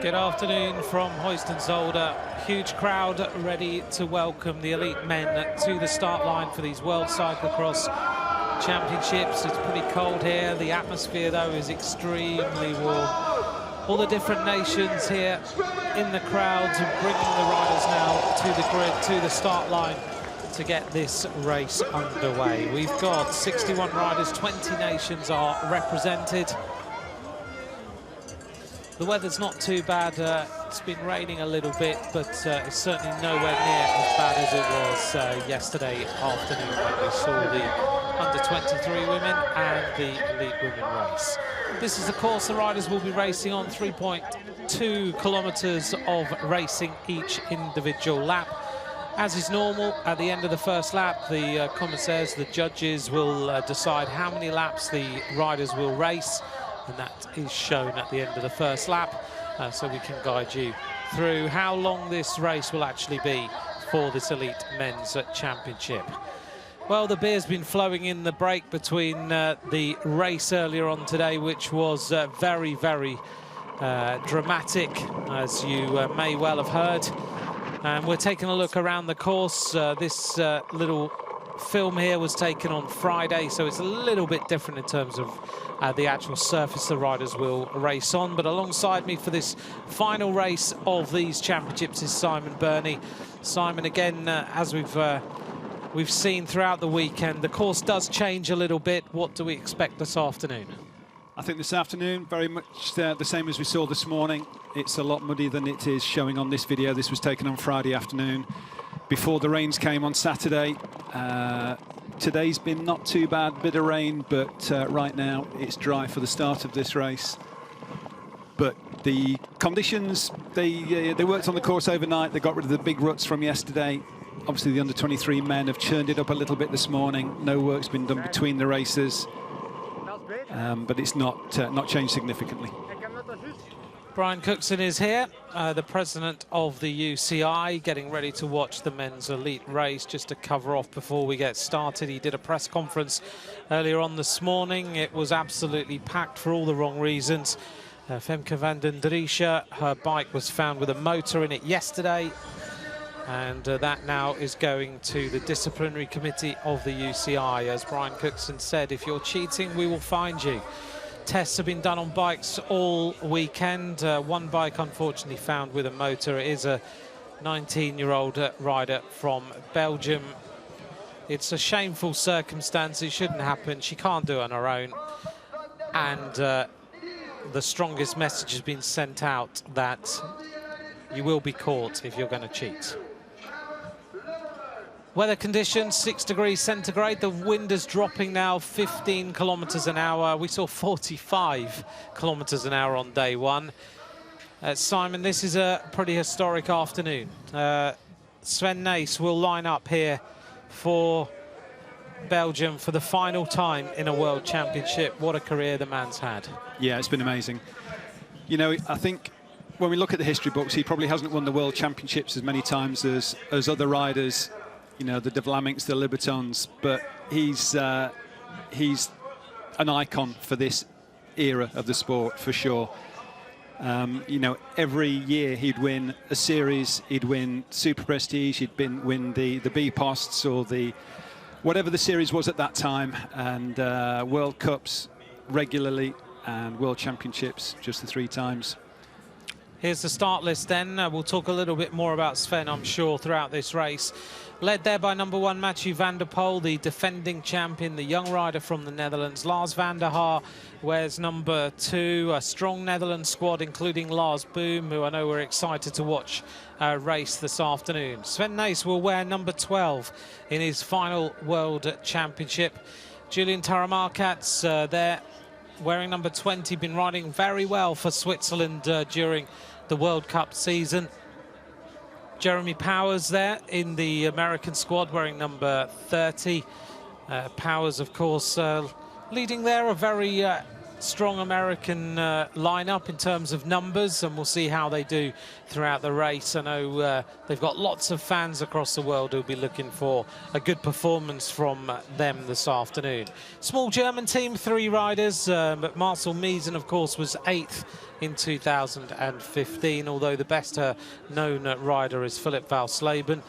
Good afternoon from Heusden-Zolder. Huge crowd ready to welcome the elite men to the start line for these World Cyclo-cross Championships. It's pretty cold here. The atmosphere, though, is extremely warm. All the different nations here in the crowds are bringing the riders now to the grid, to the start line, to get this race underway. We've got 61 riders, 20 nations are represented. The weather's not too bad. It's been raining a little bit, but it's certainly nowhere near as bad as it was yesterday afternoon when we saw the under-23 women and the elite women race. This is the course the riders will be racing on, 3.2 kilometers of racing each individual lap. As is normal, at the end of the first lap, the commissaires, the judges, will decide how many laps the riders will race, and that is shown at the end of the first lap, so we can guide you through how long this race will actually be for this elite men's championship. Well, the beer's been flowing in the break between the race earlier on today, which was very, very dramatic, as you may well have heard. And we're taking a look around the course. This little film here was taken on Friday, so it's a little bit different in terms of the actual surface the riders will race on. But alongside me for this final race of these championships is Simon Burney. Simon, again, as we've seen throughout the weekend, the course does change a little bit. What do we expect this afternoon? I think this afternoon, very much the same as we saw this morning. It's a lot muddier than it is showing on this video. This was taken on Friday afternoon before the rains came on Saturday. Today's been not too bad, bit of rain, but right now it's dry for the start of this race. But the conditions, they worked on the course overnight. They got rid of the big ruts from yesterday. Obviously, the under-23 men have churned it up a little bit this morning. No work's been done between the races, but it's not changed significantly. Brian Cookson is here, the president of the UCI, getting ready to watch the men's elite race. Just to cover off before we get started, he did a press conference earlier on this morning. It was absolutely packed for all the wrong reasons. Femke van den Driesche, her bike was found with a motor in it yesterday, and that now is going to the disciplinary committee of the UCI. As Brian Cookson said, if you're cheating, we will find you. Tests have been done on bikes all weekend. One bike, unfortunately, found with a motor. It is a 19-year-old rider from Belgium. It's a shameful circumstance. It shouldn't happen. She can't do it on her own. And the strongest message has been sent out that you will be caught if you're going to cheat. Weather conditions, 6 degrees centigrade. The wind is dropping now, 15 kilometers an hour. We saw 45 kilometers an hour on day one. Simon, this is a pretty historic afternoon. Sven Nys will line up here for Belgium for the final time in a World Championship. What a career the man's had. Yeah, it's been amazing. You know, I think when we look at the history books, he probably hasn't won the World Championships as many times as other riders. You know, the De Vlamings, the Libertons, but he's an icon for this era of the sport, for sure. You know, every year he'd win a series, he'd win Super Prestige, he'd win the B-Posts or the whatever the series was at that time, and World Cups regularly, and World Championships just the 3 times. Here's the start list then. We'll talk a little bit more about Sven, I'm sure, throughout this race. Led there by #1 Mathieu Vander Poel, the defending champion, the young rider from the Netherlands. Lars Vander Haar wears #2, a strong Netherlands squad, including Lars Boom, who I know we're excited to watch race this afternoon. Sven Nys will wear #12 in his final World Championship. Julian Taramarkat's there wearing #20, been riding very well for Switzerland during the World Cup season. Jeremy Pauwels there in the American squad wearing #30. Pauwels, of course, leading there a very strong American lineup in terms of numbers, and we'll see how they do throughout the race. I know they've got lots of fans across the world who'll be looking for a good performance from them this afternoon. Small German team, 3 riders, but Marcel Miesen, of course, was 8th in 2015, although the best known rider is Philippe Valsleben.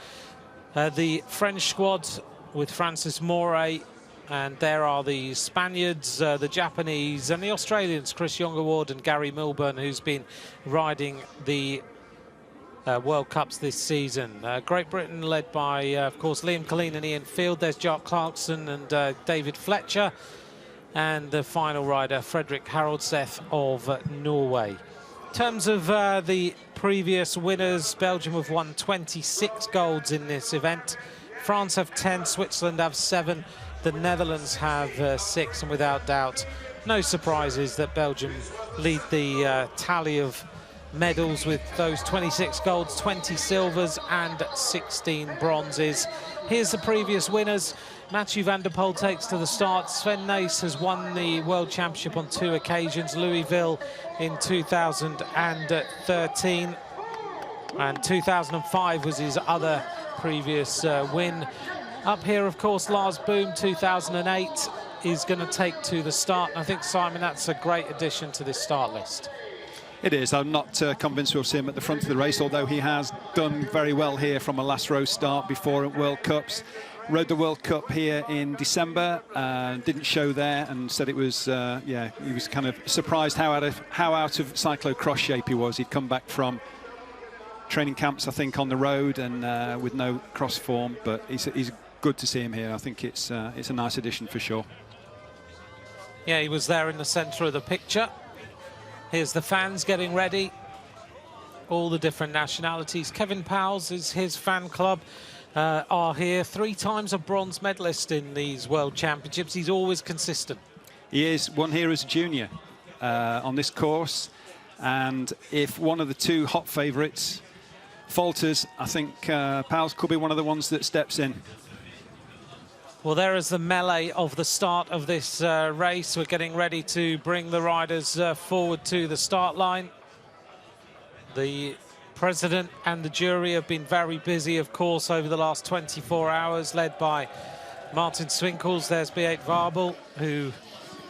The French squad with Francis Moret, and there are the Spaniards, the Japanese and the Australians, Chris Jongerward and Gary Milburn, who's been riding the World Cups this season. Great Britain led by, of course, Liam Colleen and Ian Field. There's Jack Clarkson and David Fletcher. And the final rider, Fredrik Haraldseth of Norway. In terms of the previous winners, Belgium have won 26 golds in this event. France have 10, Switzerland have 7, the Netherlands have 6, and without doubt, no surprises that Belgium lead the tally of medals with those 26 golds, 20 silvers and 16 bronzes. Here's the previous winners. Mathieu van der Poel takes to the start. Sven Nys has won the World Championship on 2 occasions, Louisville in 2013, and 2005 was his other previous win. Up here, of course, Lars Boom, 2008, is going to take to the start. I think, Simon, that's a great addition to this start list. It is. I'm not convinced we'll see him at the front of the race, although he has done very well here from a last row start before at World Cups. Rode the World Cup here in December, didn't show there, and said it was, yeah, he was kind of surprised how out of cyclo-cross shape he was. He'd come back from training camps, I think, on the road and with no cross form, but he's good to see him here. I think it's a nice addition for sure. Yeah, he was there in the centre of the picture. Here's the fans getting ready. All the different nationalities. Kevin Pauwels is his fan club. Are here, 3 times a bronze medalist in these World Championships. He's always consistent. He is. Won here as a junior on this course, and if one of the 2 hot favourites falters, I think Pauwels could be one of the ones that steps in. Well, there is the melee of the start of this race. We're getting ready to bring the riders forward to the start line. The President and the jury have been very busy, of course, over the last 24 hours, led by Martin Swinkels. There's Beat Wabel, who,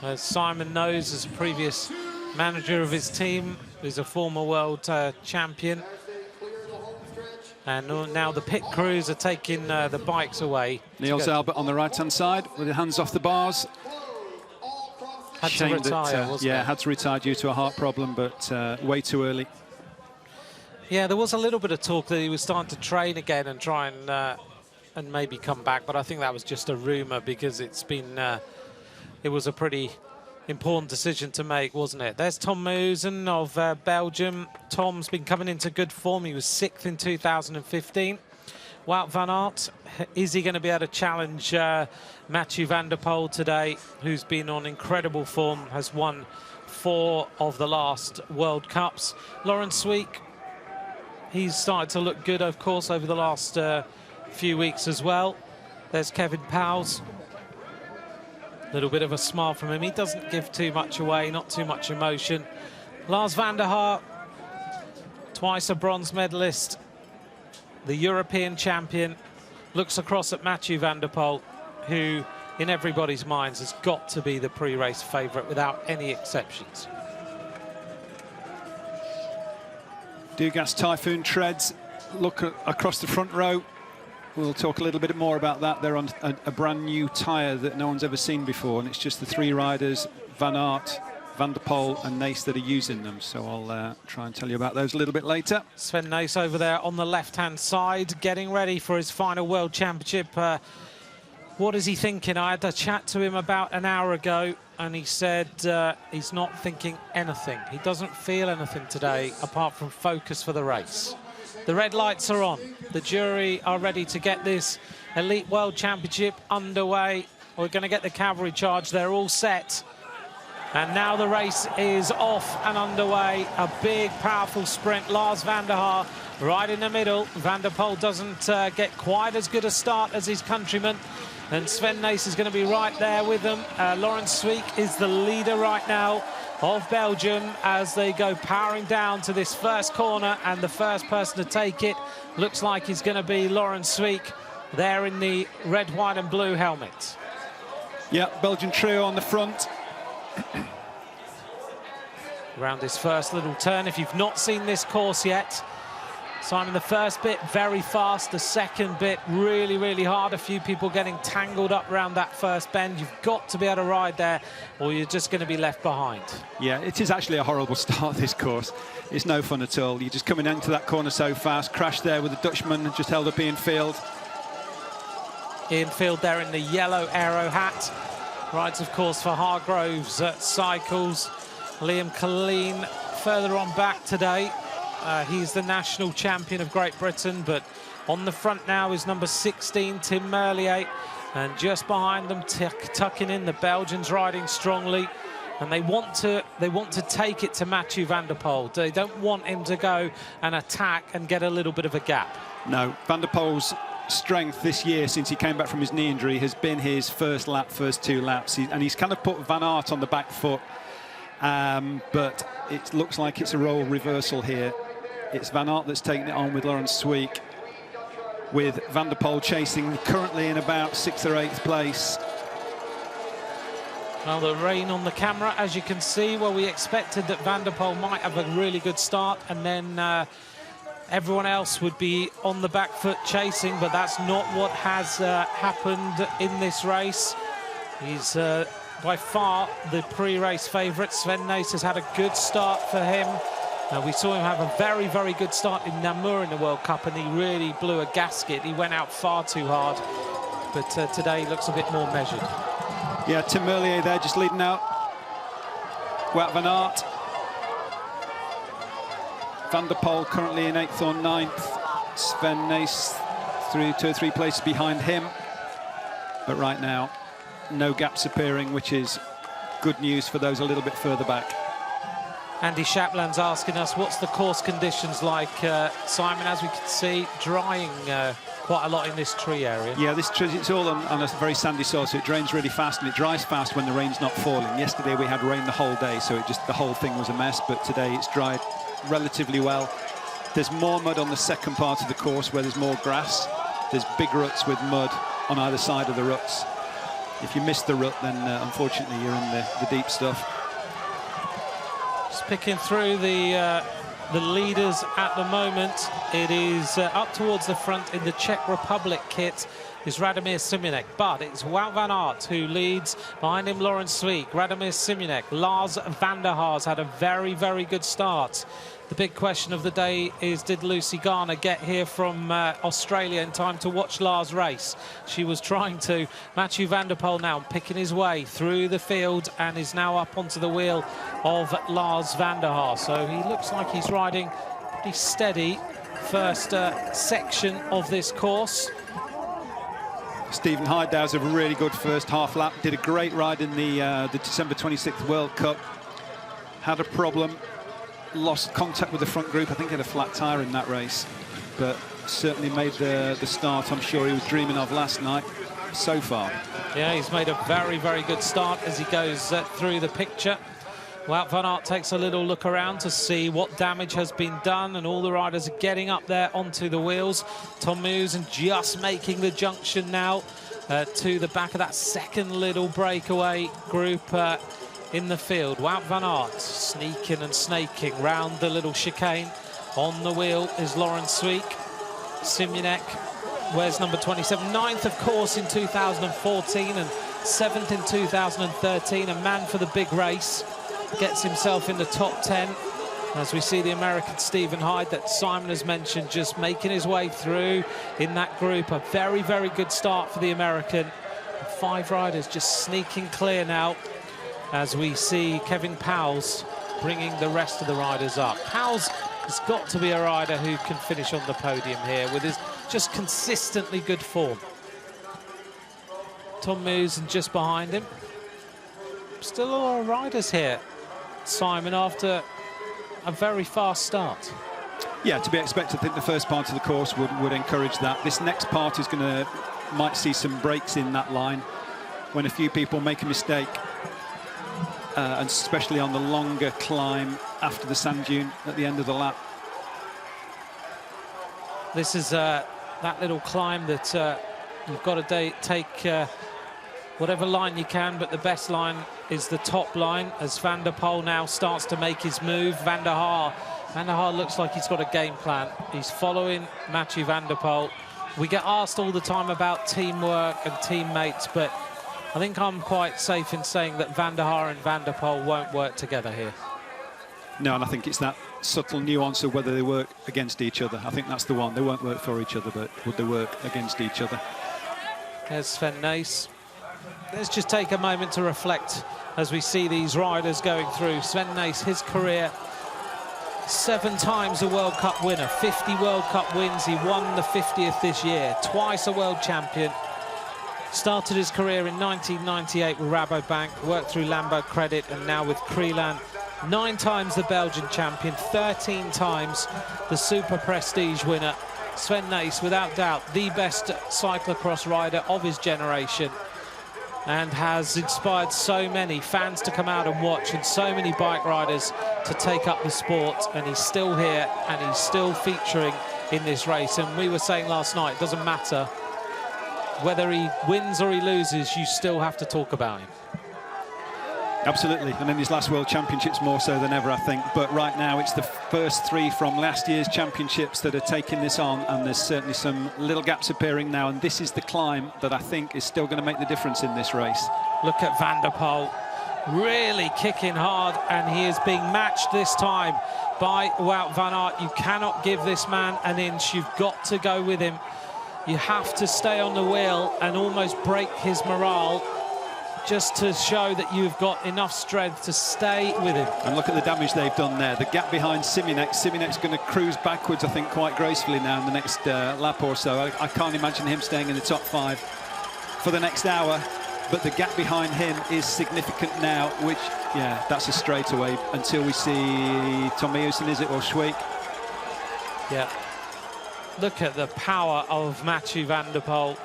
as Simon knows, is a previous manager of his team, is a former world champion. And now the pit crews are taking the bikes away. Niels Albert on the right-hand side with his hands off the bars. Had to retire, wasn't yeah, it? had to retire due to a heart problem, but way too early. Yeah, there was a little bit of talk that he was starting to train again and try and maybe come back, but I think that was just a rumour because it's been it was a pretty important decision to make, wasn't it? There's Tom Meeusen of Belgium. Tom's been coming into good form. He was 6th in 2015. Wout van Aert, is he going to be able to challenge Mathieu van der Poel today, who's been on incredible form, has won 4 of the last World Cups. Laurens Sweeck, he's started to look good, of course, over the last few weeks as well. There's Kevin Pauwels. A little bit of a smile from him. He doesn't give too much away, not too much emotion. Lars Vander Haar, twice a bronze medalist, the European champion, looks across at Mathieu van der Poel, who, in everybody's minds, has got to be the pre-race favourite without any exceptions. Dugas Typhoon treads, look across the front row. We'll talk a little bit more about that. They're on a brand new tyre that no one's ever seen before, and it's just the 3 riders, Van Aert, Van der Poel and Nys, that are using them. So I'll try and tell you about those a little bit later. Sven Nys over there on the left-hand side, getting ready for his final World Championship. What is he thinking? I had a chat to him about an hour ago, and he said he's not thinking anything. He doesn't feel anything today, apart from focus for the race. The red lights are on. The jury are ready to get this Elite World Championship underway. We're going to get the cavalry charge. They're all set. And now the race is off and underway. A big, powerful sprint. Lars Vander Haar right in the middle. Vander Poel doesn't get quite as good a start as his countryman. And Sven Nys is going to be right there with them. Laurens Sweeck is the leader right now of Belgium as they go powering down to this first corner. And the first person to take it looks like he's going to be Laurens Sweeck there in the red, white and blue helmet. Yeah, Belgian trio on the front. Around this first little turn, if you've not seen this course yet, Simon, the first bit very fast, the second bit really, really hard. A few people getting tangled up around that first bend. You've got to be able to ride there or you're just going to be left behind. Yeah, it is actually a horrible start, this course. It's no fun at all. You're just coming into that corner so fast. Crashed there with the Dutchman, just held up Ian Field. Ian Field there in the yellow aero hat. Rides, of course, for Hargroves Cycles. Liam Colleen further on back today. He's the national champion of Great Britain, but on the front now is number 16, Tim Merlier. And just behind them, tucking in, the Belgians riding strongly. And they want to take it to Mathieu Van der Poel. They don't want him to go and attack and get a little bit of a gap. No, Van der Poel's strength this year since he came back from his knee injury has been his first 2 laps. And he's kind of put Van Aert on the back foot. But it looks like it's a role reversal here. It's Van Aert that's taking it on with Laurens Sweeck, with Van der Poel chasing currently in about 6th or 8th place. Well, the rain on the camera, as you can see. Well, we expected that Van der Poel might have a really good start and then everyone else would be on the back foot chasing, but that's not what has happened in this race. He's by far the pre-race favourite. Sven Nys has had a good start for him. We saw him have a very, very good start in Namur in the World Cup, and he really blew a gasket. He went out far too hard, but today he looks a bit more measured. Yeah, Tim Merlier there just leading out. Wout van Aert. Van der Poel currently in 8th or 9th. Sven Nys through 2 or 3 places behind him. But right now, no gaps appearing, which is good news for those a little bit further back. Andy Shapland's asking us, what's the course conditions like? Simon, as we can see, drying quite a lot in this tree area. Yeah, this tree, it's all on a very sandy soil, so it drains really fast and it dries fast when the rain's not falling. Yesterday we had rain the whole day, so the whole thing was a mess, but today it's dried relatively well. There's more mud on the second part of the course where there's more grass. There's big ruts with mud on either side of the ruts. If you miss the rut, then unfortunately you're in the deep stuff. Just picking through the leaders at the moment. It is up towards the front in the Czech Republic kit is Radomir Simonek, but it's Wout van Aert who leads. Behind him, Laurens Sweeck, Radomir Simonek, Lars van der Haar's had a very, very good start. The big question of the day is, did Lucy Garner get here from Australia in time to watch Lars race? She was trying to. Mathieu Van der Poel now picking his way through the field and is now up onto the wheel of Lars van der Haar. So he looks like he's riding pretty steady first section of this course. Stephen Hyde has a really good first half lap. Did a great ride in the December 26th World Cup. Had a problem. Lost contact with the front group. I think he had a flat tyre in that race, but certainly made the start I'm sure he was dreaming of last night so far. Yeah, he's made a very, very good start as he goes through the picture. Wout van Aert takes a little look around to see what damage has been done, and all the riders are getting up there onto the wheels. Tom Musen just making the junction now to the back of that second little breakaway group in the field. Wout van Aert sneaking and snaking round the little chicane. On the wheel is Laurens Sweeck. Simonek, where's number 27? 9th, of course, in 2014 and 7th in 2013. A man for the big race. Gets himself in the top 10. As we see the American Stephen Hyde that Simon has mentioned just making his way through in that group. A very, very good start for the American. 5 riders just sneaking clear now, as we see Kevin Pauwels bringing the rest of the riders up. Pauwels has got to be a rider who can finish on the podium here with his just consistently good form. Tom Musen just behind him. Still a lot of riders here, Simon, after a very fast start. Yeah, to be expected. I think the first part of the course would encourage that. This next part is might see some breaks in that line when a few people make a mistake, and especially on the longer climb after the sand dune at the end of the lap. This is that little climb that you've got to take whatever line you can, but the best line is the top line as Vander Poel now starts to make his move. Vander Haar looks like he's got a game plan. He's following Mathieu Vander Poel. We get asked all the time about teamwork and teammates, but I think I'm quite safe in saying that Vander Haar and Vander Poel won't work together here. No, and I think it's that subtle nuance of whether they work against each other. I think that's the one. They won't work for each other, but would they work against each other? There's Sven Nys. Let's just take a moment to reflect as we see these riders going through. Sven Nys, his career, 7 times a World Cup winner, 50 World Cup wins. He won the 50th this year, twice a world champion. Started his career in 1998 with Rabobank, worked through Lambo Credit, and now with Crelan. 9 times the Belgian champion, 13 times the Super Prestige winner. Sven Nys, without doubt, the best cyclocross rider of his generation, and has inspired so many fans to come out and watch, and so many bike riders to take up the sport. And he's still here, and he's still featuring in this race. And we were saying last night, it doesn't matter whether he wins or he loses, you still have to talk about him. Absolutely, and in his last World Championships more so than ever, I think. But right now it's the first 3 from last year's championships that are taking this on, and there's certainly some little gaps appearing now, and this is the climb that I think is still going to make the difference in this race. Look at Vander Poel, really kicking hard, and he is being matched this time by Wout van Aert. You cannot give this man an inch, you've got to go with him. You have to stay on the wheel and almost break his morale, just to show that you've got enough strength to stay with him. And look at the damage they've done there. The gap behind Simonek. Simonek's going to cruise backwards, I think, quite gracefully now in the next lap or so. I can't imagine him staying in the top 5 for the next hour, but the gap behind him is significant now, which, yeah, that's a straightaway until we see Tommy Heusden, is it, or Schweik? Yeah. Look at the power of Mathieu Vander Poel.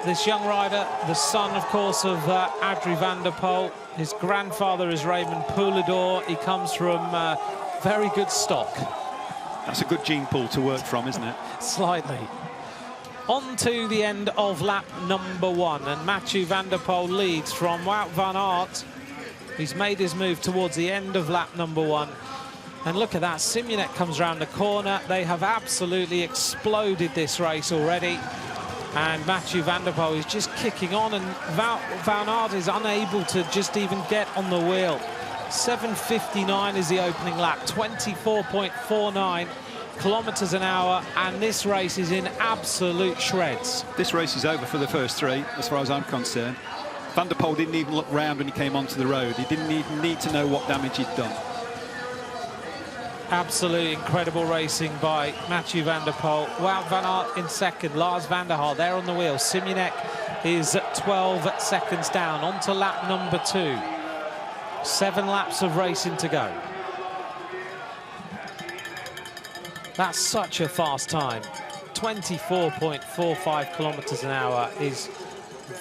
This young rider, the son, of course, of Adrie Vander Poel. His grandfather is Raymond Poulador. He comes from very good stock. That's a good gene pool to work from, isn't it? Slightly. On to the end of lap number 1, and Mathieu Vander Poel leads from Wout van Aert. He's made his move towards the end of lap number 1. And look at that, Simonek comes around the corner. They have absolutely exploded this race already. And Mathieu Vander Poel is just kicking on, and Van Aert is unable to just even get on the wheel. 7:59 is the opening lap, 24.49 kilometers an hour, and this race is in absolute shreds. This race is over for the first 3, as far as I'm concerned. Van der Poel didn't even look round when he came onto the road. He didn't even need to know what damage he'd done. Absolutely incredible racing by Mathieu Vander Poel. Wout van Aert in second, Lars van der Haar there on the wheel. Simonek is 12 seconds down. On to lap number 2. 7 laps of racing to go. That's such a fast time. 24.45 kilometers an hour is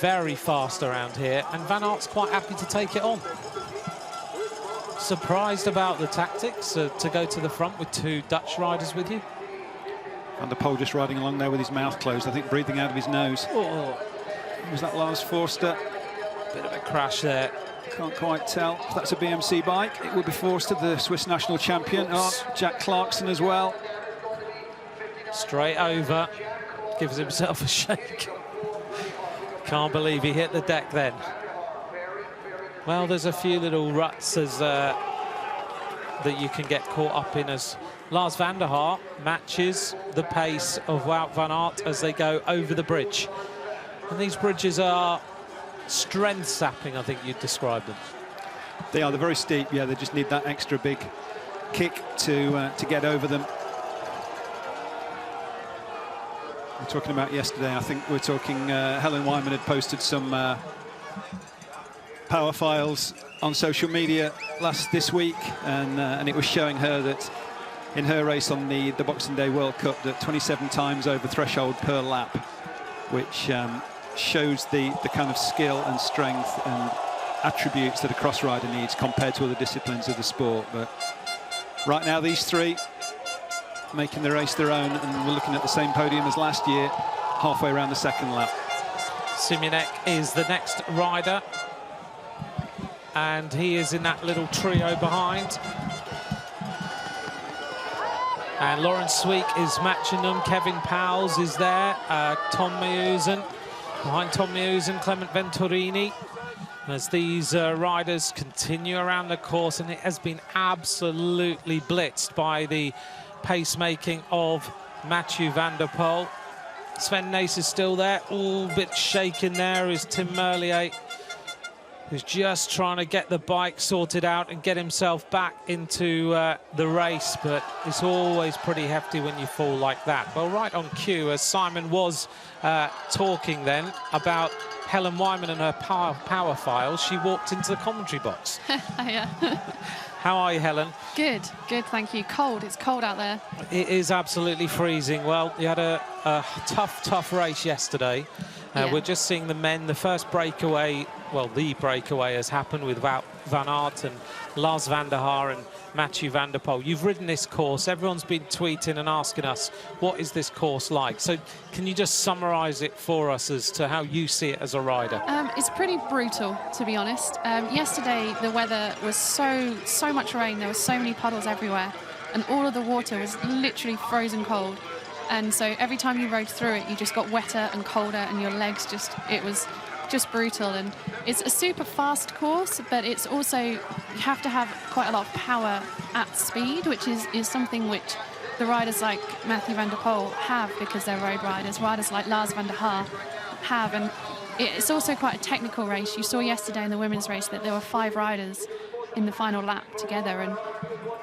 very fast around here, and Van Aert's quite happy to take it on. Surprised about the tactics to go to the front with 2 Dutch riders with you? Van der Poel just riding along there with his mouth closed, I think breathing out of his nose. Oh. Was that Lars Forster? Bit of a crash there. Can't quite tell if that's a BMC bike. It would be Forster, the Swiss national champion. Oh, Jack Clarkson as well. Straight over, gives himself a shake. Can't believe he hit the deck then. Well, there's a few little ruts that you can get caught up in as Lars van der Haar matches the pace of Wout van Aert as they go over the bridge. And these bridges are strength sapping, I think you'd describe them. They are, they're very steep, yeah, they just need that extra big kick to get over them. We're talking about yesterday, I think we're talking, Helen Wyman had posted some power files on social media this week, and it was showing her that in her race on the Boxing Day World Cup, that 27 times over threshold per lap, which shows the kind of skill and strength and attributes that a cross rider needs compared to other disciplines of the sport. But right now, these three making the race their own, and we're looking at the same podium as last year, halfway around the second lap. Simonek is the next rider, and he is in that little trio behind. And Laurens Sweeck is matching them. Kevin Pauwels is there. Tom Meeuwsen. Behind Tom Meeuwsen, Clement Venturini. As these riders continue around the course, and it has been absolutely blitzed by the pacemaking of Mathieu Vander Poel. Sven Nys is still there, all bit shaken there is Tim Merlier, who's just trying to get the bike sorted out and get himself back into the race, but it's always pretty hefty when you fall like that. Well, right on cue, as Simon was talking then about Helen Wyman and her power files, she walked into the commentary box. Yeah. How are you, Helen? Good, thank you. Cold, it's cold out there. It is absolutely freezing. Well, you had a tough race yesterday. Yeah. We're just seeing the men. The first breakaway, well, the breakaway has happened with Van Aert and Lars Vander Haar and Mathieu Vander Poel. You've ridden this course. Everyone's been tweeting and asking us, what is this course like? So can you just summarise it for us as to how you see it as a rider? It's pretty brutal, to be honest. Yesterday, the weather was so much rain. There were so many puddles everywhere, and all of the water was literally frozen cold. And so every time you rode through it, you just got wetter and colder, and your legs it was just brutal. And it's a super fast course, but it's also, you have to have quite a lot of power at speed, which is something which the riders like Mathieu Vander Poel have, because they're road riders. Riders like Lars Vander Haar have, and it's also quite a technical race. You saw yesterday in the women's race that there were 5 riders in the final lap together, and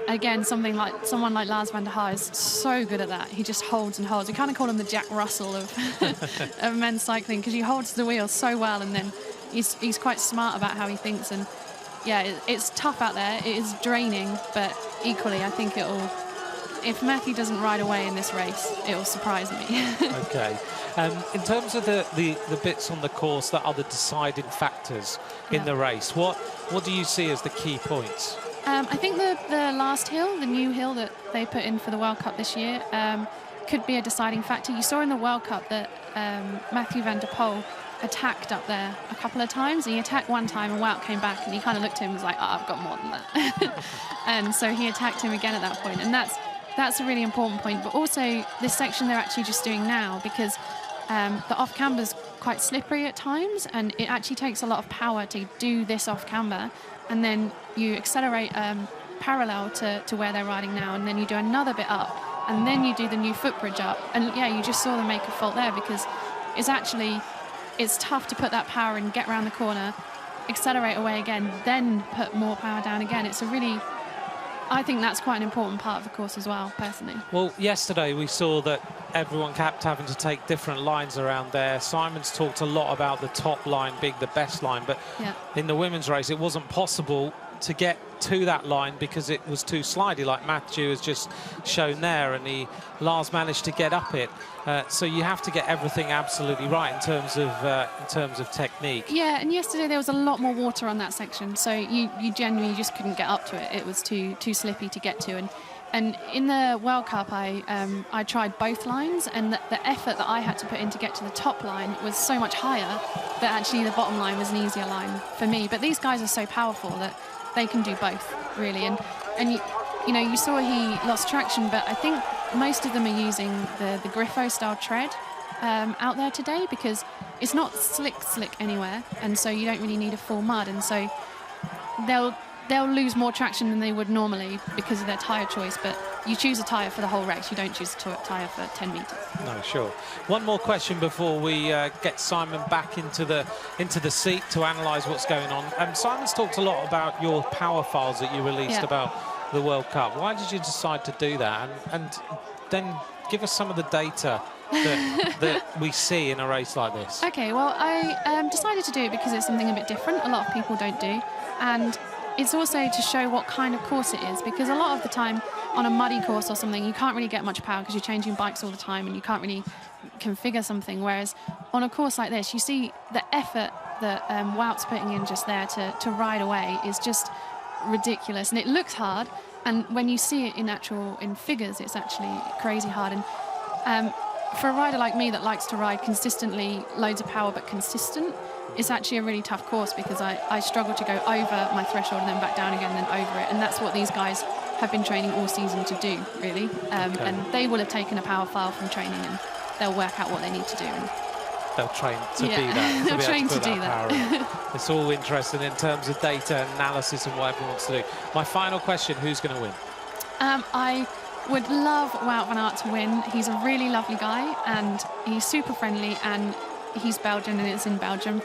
again, someone like Lars Vander Haar is so good at that. He just holds and holds. We kind of call him the Jack Russell of of men's cycling, because he holds the wheel so well, and then he's quite smart about how he thinks. And yeah, it's tough out there. It is draining, but equally, I think if Matthew doesn't ride away in this race, it will surprise me. Okay. In terms of the bits on the course that are the deciding factors in the race, what do you see as the key points? I think the last hill, the new hill that they put in for the World Cup this year, could be a deciding factor. You saw in the World Cup that Mathieu Vander Poel attacked up there a couple of times. He attacked one time and Wout came back, and he kind of looked at him and was like, I've got more than that. And so he attacked him again at that point. And that's a really important point. But also this section they're actually just doing now, because the off-camber's quite slippery at times, and it actually takes a lot of power to do this off-camber. And then you accelerate parallel to where they're riding now, and then you do another bit up, and then you do the new footbridge up. And yeah, you just saw them make a fault there, because it's tough to put that power in, get around the corner, accelerate away again, then put more power down again. I think that's quite an important part of the course as well, personally. Well, yesterday we saw that everyone kept having to take different lines around there. Simon's talked a lot about the top line being the best line, but in the women's race it wasn't possible to get to that line because it was too slidey, like Mathieu has just shown there, and Lars managed to get up it. So you have to get everything absolutely right in terms of technique. Yeah, and yesterday there was a lot more water on that section, so you genuinely just couldn't get up to it. It was too slippy to get to. And in the World Cup, I tried both lines, and the effort that I had to put in to get to the top line was so much higher that actually the bottom line was an easier line for me. But these guys are so powerful that they can do both, really. And you saw he lost traction, but I think most of them are using the Griffo-style tread out there today, because it's not slick anywhere, and so you don't really need a full mud, and so they'll lose more traction than they would normally because of their tyre choice. But you choose a tyre for the whole race. You don't choose a tyre for 10 metres. No, sure. One more question before we get Simon back into the seat to analyse what's going on. Simon's talked a lot about your power files that you released about the World Cup. Why did you decide to do that? And then give us some of the data that we see in a race like this. Okay, well, I decided to do it because it's something a bit different. A lot of people don't do. And it's also to show what kind of course it is, because a lot of the time on a muddy course or something, you can't really get much power because you're changing bikes all the time and you can't really configure something. Whereas on a course like this, you see the effort that Wout's putting in just there to ride away is just ridiculous, and it looks hard. And when you see it in figures, it's actually crazy hard. And for a rider like me that likes to ride consistently, loads of power but consistent, it's actually a really tough course because I struggle to go over my threshold and then back down again and then over it. And that's what these guys have been training all season to do, really. And they will have taken a power file from training and they'll work out what they need to do. And they'll train to do that. They'll train to do that. It's all interesting in terms of data analysis and what everyone wants to do. My final question, who's going to win? I would love Wout van Aert to win. He's a really lovely guy and he's super friendly, and he's Belgian and it's in Belgium.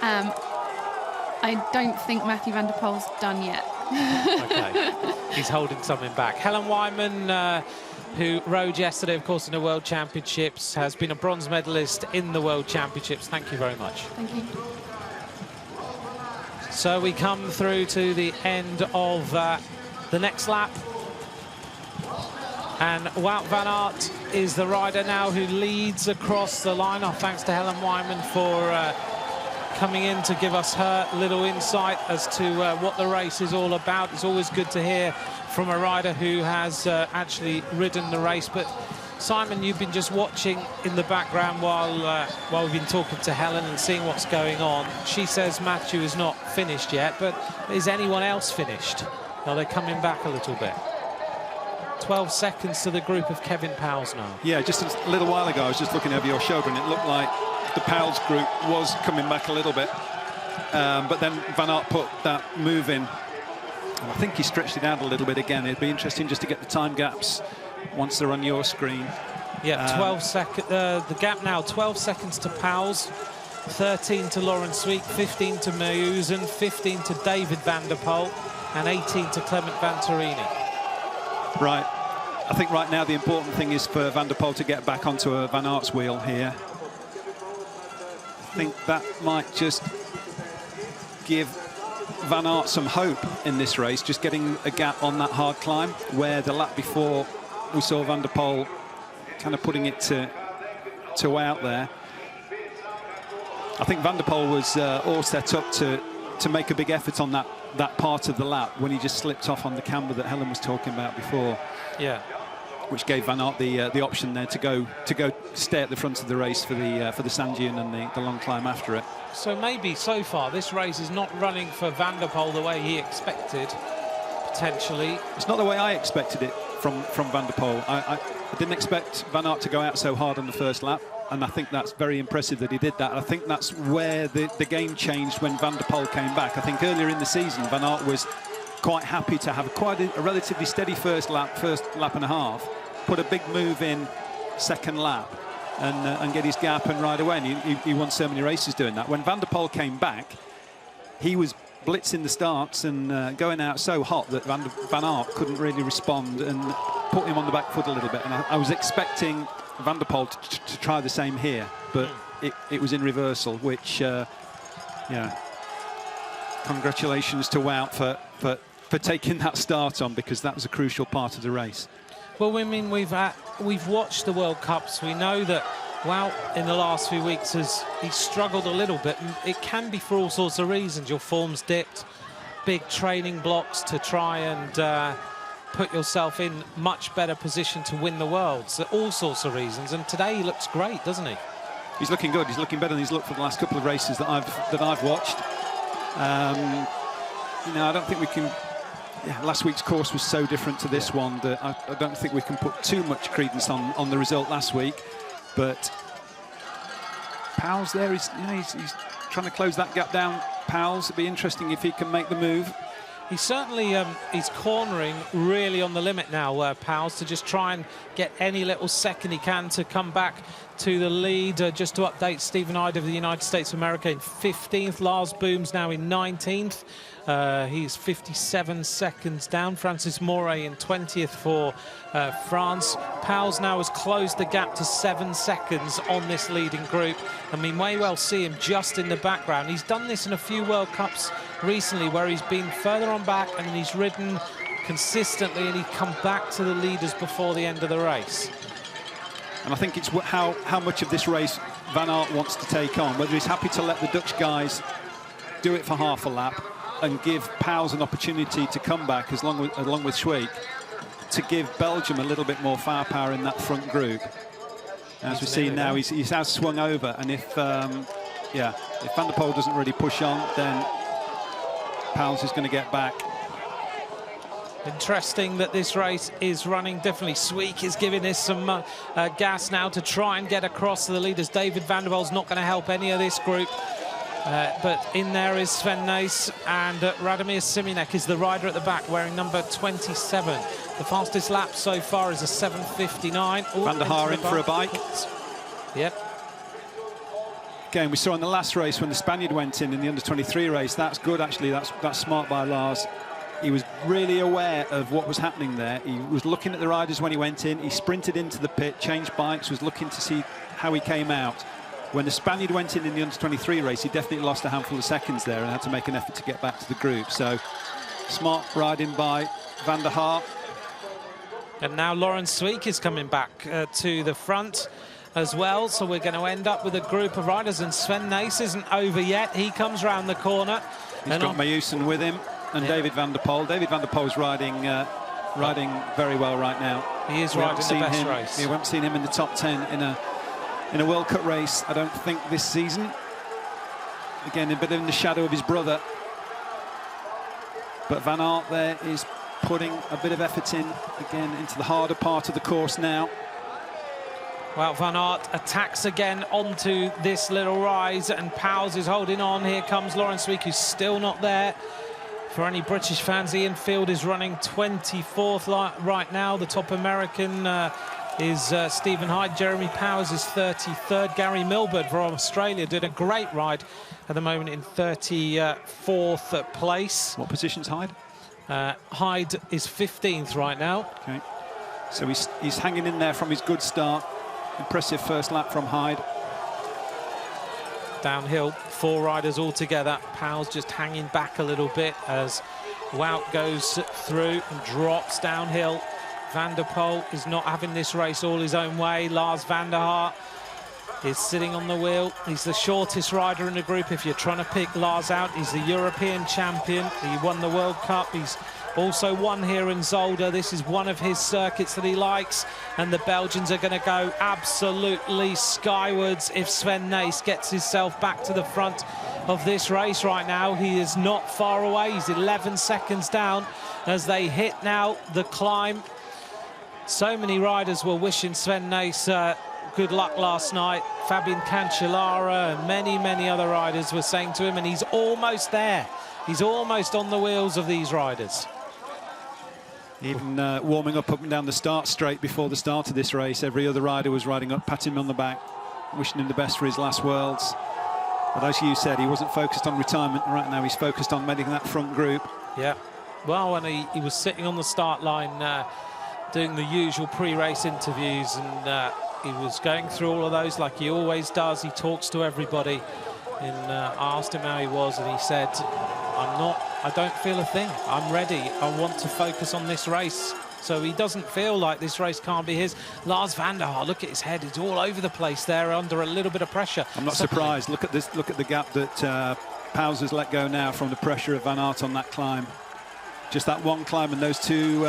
I don't think Mathieu van der Poel's done yet. Okay, he's holding something back. Helen Wyman, who rode yesterday, of course, in the World Championships, has been a bronze medalist in the World Championships. Thank you very much. Thank you. So we come through to the end of the next lap. And Wout van Aert is the rider now who leads across the line. Thanks to Helen Wyman for coming in to give us her little insight as to what the race is all about. It's always good to hear from a rider who has actually ridden the race. But Simon, you've been just watching in the background while we've been talking to Helen and seeing what's going on. She says Mathieu is not finished yet, but is anyone else finished? Are they coming back a little bit? 12 seconds to the group of Kevin Pauwels now. Yeah, just a little while ago, I was just looking over your shoulder, and it looked like the Pauwels group was coming back a little bit. But then Van Aert put that move in, and I think he stretched it out a little bit again. It'd be interesting just to get the time gaps once they're on your screen. Yeah, 12 seconds. The gap now, 12 seconds to Pauwels, 13 to Laurens Sweeck, 15 to Heusden, 15 to David Vander Poel, and 18 to Clement Vantarini. Right. I think right now the important thing is for Vander Poel to get back onto a Van Aert's wheel here. I think that might just give Van Aert some hope in this race, just getting a gap on that hard climb, where the lap before we saw Vander Poel kind of putting it to out there. I think Vander Poel was all set up to make a big effort on that part of the lap when he just slipped off on the camber that Helen was talking about before. Yeah. Which gave Van Aert the option there to go stay at the front of the race for the sand dune and the long climb after it. So maybe so far this race is not running for Vander Poel the way he expected, potentially. It's not the way I expected it from Vander Poel. I didn't expect Van Aert to go out so hard on the first lap, and I think that's very impressive that he did that. I think that's where the game changed when Vander Poel came back. I think earlier in the season Van Aert was quite happy to have quite a relatively steady first lap and a half, put a big move in second lap and get his gap and ride away, and he won so many races doing that. When Vander Poel came back, he was blitzing the starts and going out so hot that Van Aert couldn't really respond and put him on the back foot a little bit. And I was expecting Vander Poel to try the same here, but it was in reversal, which, yeah, congratulations to Wout for taking that start on, because that was a crucial part of the race. Well, I mean, we've watched the World Cups. We know that Wout in the last few weeks he's struggled a little bit, and it can be for all sorts of reasons. Your form's dipped, big training blocks to try and put yourself in much better position to win the Worlds. So all sorts of reasons, and today he looks great, doesn't he? He's looking good. He's looking better than he's looked for the last couple of races that I've watched. You know, I don't think we can. Yeah, last week's course was so different to this one that I don't think we can put too much credence on the result last week. But Pauwels there, he's trying to close that gap down. Pauwels, it'd be interesting if he can make the move. He's certainly he's cornering really on the limit now, Pauwels, to just try and get any little second he can to come back to the lead. Just to update, Stephen Hyde of the United States of America in 15th. Lars Boom's now in 19th. He's 57 seconds down. Francis Moret in 20th for France. Pauwels now has closed the gap to 7 seconds on this leading group, and we may well see him just in the background. He's done this in a few World Cups recently where he's been further on back and he's ridden consistently, and he'd come back to the leaders before the end of the race. And I think it's how much of this race Van Aert wants to take on, whether he's happy to let the Dutch guys do it for half a lap and give Pauwels an opportunity to come back along with Schweik, to give Belgium a little bit more firepower in that front group. As we see now, he's has swung over, and if Vander Poel doesn't really push on, then Pauwels is going to get back. Interesting that this race is running differently. Schweik is giving this some gas now to try and get across to the leaders. David Vander Poel's not going to help any of this group. But in there is Sven Nys, and Radomir Siminek is the rider at the back wearing number 27. The fastest lap so far is a 7:59. Vander Haar in for a bike. Yep. Again, we saw in the last race when the Spaniard went in the under-23 race. That's good, actually. That's smart by Lars. He was really aware of what was happening there. He was looking at the riders when he went in. He sprinted into the pit, changed bikes, was looking to see how he came out. When the Spaniard went in the under-23 race, he definitely lost a handful of seconds there and had to make an effort to get back to the group. So, smart riding by Vander Haar. And now Laurens Schweik is coming back to the front as well. So we're going to end up with a group of riders, and Sven Nys isn't over yet. He comes round the corner. He's got Mayusen with him, and David Vander Poel. David Vander Poel's riding very well right now. He is riding the best race. We haven't seen him in the top 10 in a World Cup race, I don't think, this season. Again, a bit in the shadow of his brother. But Van Aert there is putting a bit of effort in, again, into the harder part of the course now. Well, Van Aert attacks again onto this little rise, and Pauwels is holding on. Here comes Laurens Schweik, who's still not there. For any British fans, Ian Field is running 24th right now. The top American is Stephen Hyde. Jeremy Powers is 33rd. Gary Milbert from Australia did a great ride at the moment in 34th place. What position's Hyde? Hyde is 15th right now. Okay, so he's hanging in there from his good start. Impressive first lap from Hyde. Downhill, 4 riders all together. Pauwels just hanging back a little bit as Wout goes through and drops downhill. Vander Poel is not having this race all his own way. Lars Vander Haar is sitting on the wheel. He's the shortest rider in the group. If you're trying to pick Lars out, he's the European champion. He won the World Cup. He's also won here in Zolder. This is one of his circuits that he likes. And the Belgians are going to go absolutely skywards if Sven Nys gets himself back to the front of this race right now. He is not far away. He's 11 seconds down as they hit now the climb. So many riders were wishing Sven Nys good luck last night. Fabian Cancellara and many other riders were saying to him, and he's almost there. He's almost on the wheels of these riders. Even warming up and down the start straight before the start of this race, every other rider was riding up, patting him on the back, wishing him the best for his last Worlds. But as you said, he wasn't focused on retirement. Right now he's focused on making that front group. Yeah, well, when he was sitting on the start line doing the usual pre-race interviews, and he was going through all of those like he always does. He talks to everybody, and I asked him how he was, and he said, I don't feel a thing. I'm ready. I want to focus on this race. So he doesn't feel like this race can't be his. Lars Vander Haar, look at his head. He's all over the place there under a little bit of pressure. I'm not surprised. Look at this. Look at the gap that Pauwels has let go now from the pressure of Van Aert on that climb. Just that one climb and those two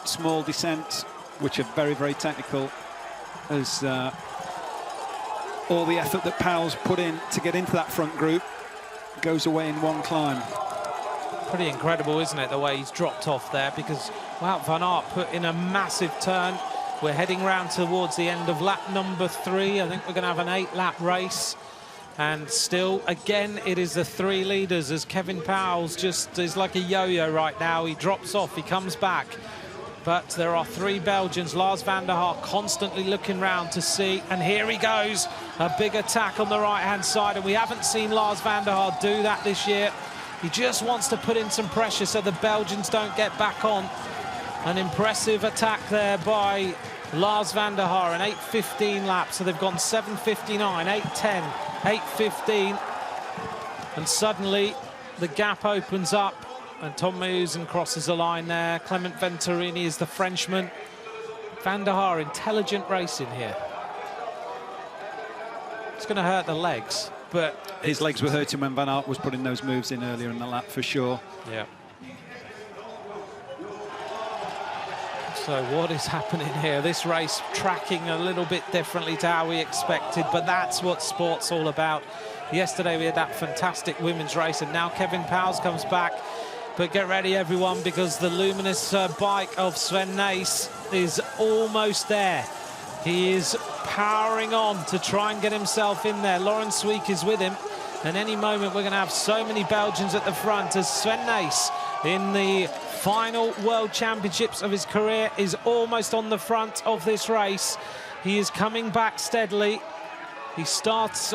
small descents, which are very technical, as all the effort that Pauwels put in to get into that front group goes away in one climb. Pretty incredible, isn't it, the way he's dropped off there, because Wout van Aert put in a massive turn. We're heading round towards the end of lap number 3. I think we're going to have an 8-lap race. And still, again, it is the 3 leaders as Kevin Pauwels just is like a yo-yo right now. He drops off, he comes back. But there are 3 Belgians. Lars Vander Haar constantly looking round to see. And here he goes. A big attack on the right-hand side. And we haven't seen Lars Vander Haar do that this year. He just wants to put in some pressure so the Belgians don't get back on. An impressive attack there by Lars Vander Haar, an 8:15 lap. So they've gone 7:59, 8:10, 8:15. And suddenly the gap opens up. And Tom Heusden crosses the line there. Clement Venturini is the Frenchman. Vander Haar, intelligent racing here. It's going to hurt the legs, but... His legs were hurting when Van Aert was putting those moves in earlier in the lap, for sure. Yeah. So what is happening here? This race tracking a little bit differently to how we expected, but that's what sport's all about. Yesterday we had that fantastic women's race, and now Kevin Pauwels comes back. But get ready, everyone, because the luminous bike of Sven Nys is almost there. He is powering on to try and get himself in there. Laurens Sweeck is with him. And any moment we're going to have so many Belgians at the front as Sven Nys, in the final World Championships of his career, is almost on the front of this race. He is coming back steadily. He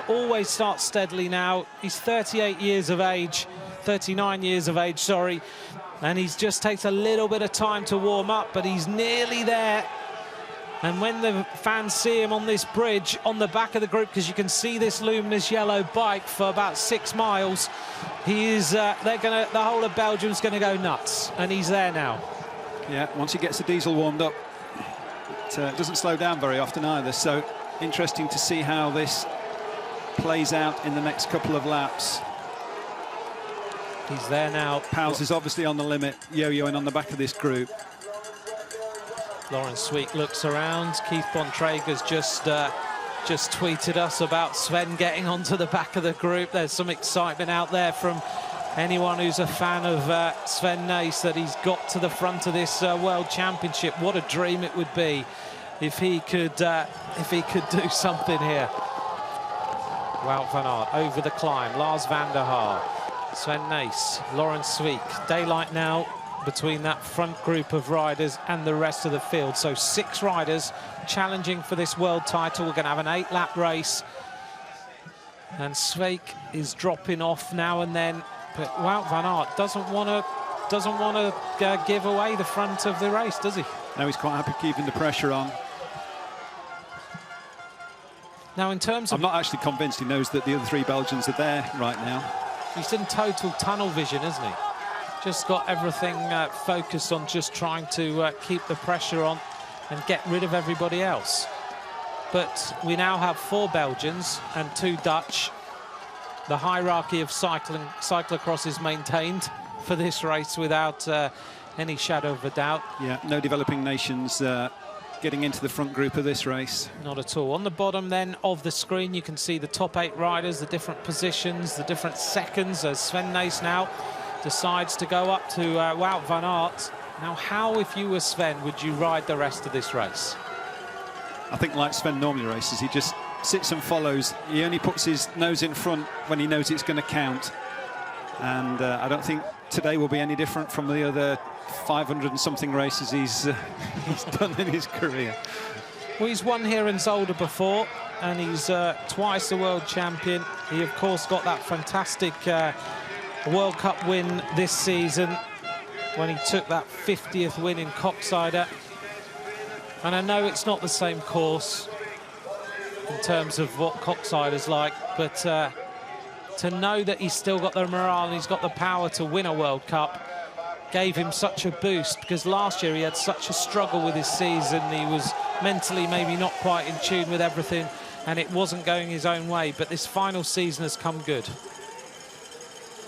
always starts steadily now. He's 38 years of age. 39 years of age, sorry, and he just takes a little bit of time to warm up, but he's nearly there. And when the fans see him on this bridge on the back of the group, because you can see this luminous yellow bike for about 6 miles, he is the whole of Belgium's gonna go nuts, and he's there now. Yeah, once he gets the diesel warmed up, it doesn't slow down very often either, so interesting to see how this plays out in the next couple of laps. He's there now. Pauwels is obviously on the limit, yo-yoing on the back of this group. Laurens Sweeck looks around. Keith Bontrager's just tweeted us about Sven getting onto the back of the group. There's some excitement out there from anyone who's a fan of Sven Nys that he's got to the front of this World Championship. What a dream it would be if he could do something here. Wout van Aert over the climb. Lars Vander Haar. Sven Nys, Laurens Sweeck. Daylight now between that front group of riders and the rest of the field. So 6 riders challenging for this world title. We're going to have an 8-lap race. And Sweeck is dropping off now and then. But Wout van Aert doesn't want to give away the front of the race, does he? No, he's quite happy keeping the pressure on. Now, in terms of... I'm not actually convinced he knows that the other 3 Belgians are there right now. He's in total tunnel vision, isn't he? Just got everything focused on just trying to keep the pressure on and get rid of everybody else. But we now have 4 Belgians and 2 Dutch. The hierarchy of cyclo-cross is maintained for this race without any shadow of a doubt. Yeah, no developing nations getting into the front group of this race. Not at all. On the bottom then of the screen you can see the top 8 riders, the different positions, the different seconds, as Sven Nys now decides to go up to Wout van Aert. Now, how, if you were Sven, would you ride the rest of this race? I think like Sven normally races, he just sits and follows. He only puts his nose in front when he knows it's going to count. And I don't think today will be any different from the other 500 and something races he's done in his career. Well, he's won here in Zolder before, and he's twice a world champion. He, of course, got that fantastic World Cup win this season when he took that 50th win in Coxsider. And I know it's not the same course in terms of what Coxsider's like, but to know that he's still got the morale and he's got the power to win a World Cup gave him such a boost, because last year he had such a struggle with his season. He was mentally maybe not quite in tune with everything, and it wasn't going his own way, but this final season has come good.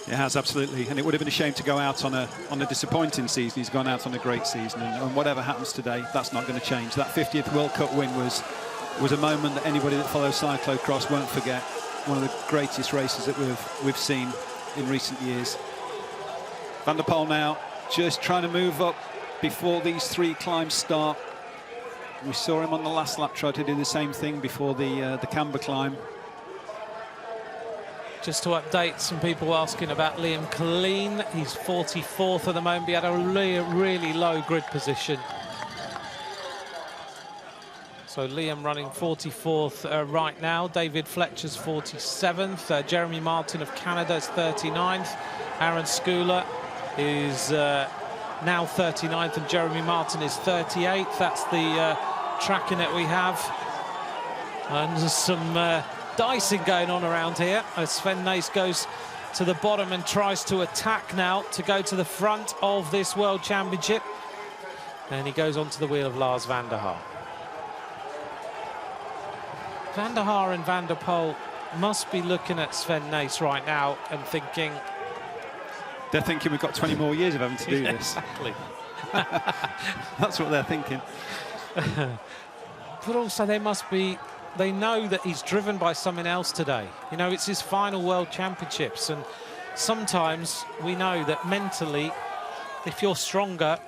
It has, absolutely, and it would have been a shame to go out on a disappointing season. He's gone out on a great season, and whatever happens today, that's not going to change. That 50th World Cup win was a moment that anybody that follows cyclo-cross won't forget. One of the greatest races that we've seen in recent years. Vander Poel now just trying to move up before these 3 climbs start. We saw him on the last lap try to do the same thing before the Camber climb. Just to update some people asking about Liam Colleen, he's 44th at the moment. He had a really low grid position So Liam running 44th right now. David Fletcher's 47th. Jeremy Martin of Canada is 39th. Aaron Schouler is now 39th, and Jeremy Martin is 38th. That's the tracking that we have. And there's some dicing going on around here as Sven Nys goes to the bottom and tries to attack now to go to the front of this World Championship. And he goes onto the wheel of Lars Vander Haar. Vander Haar and Vander Poel must be looking at Sven Nys right now and thinking... They're thinking we've got 20 more years of having to do this. Exactly. That's what they're thinking. But also they must be... They know that he's driven by something else today. You know, it's his final World Championships, and sometimes we know that mentally, if you're stronger,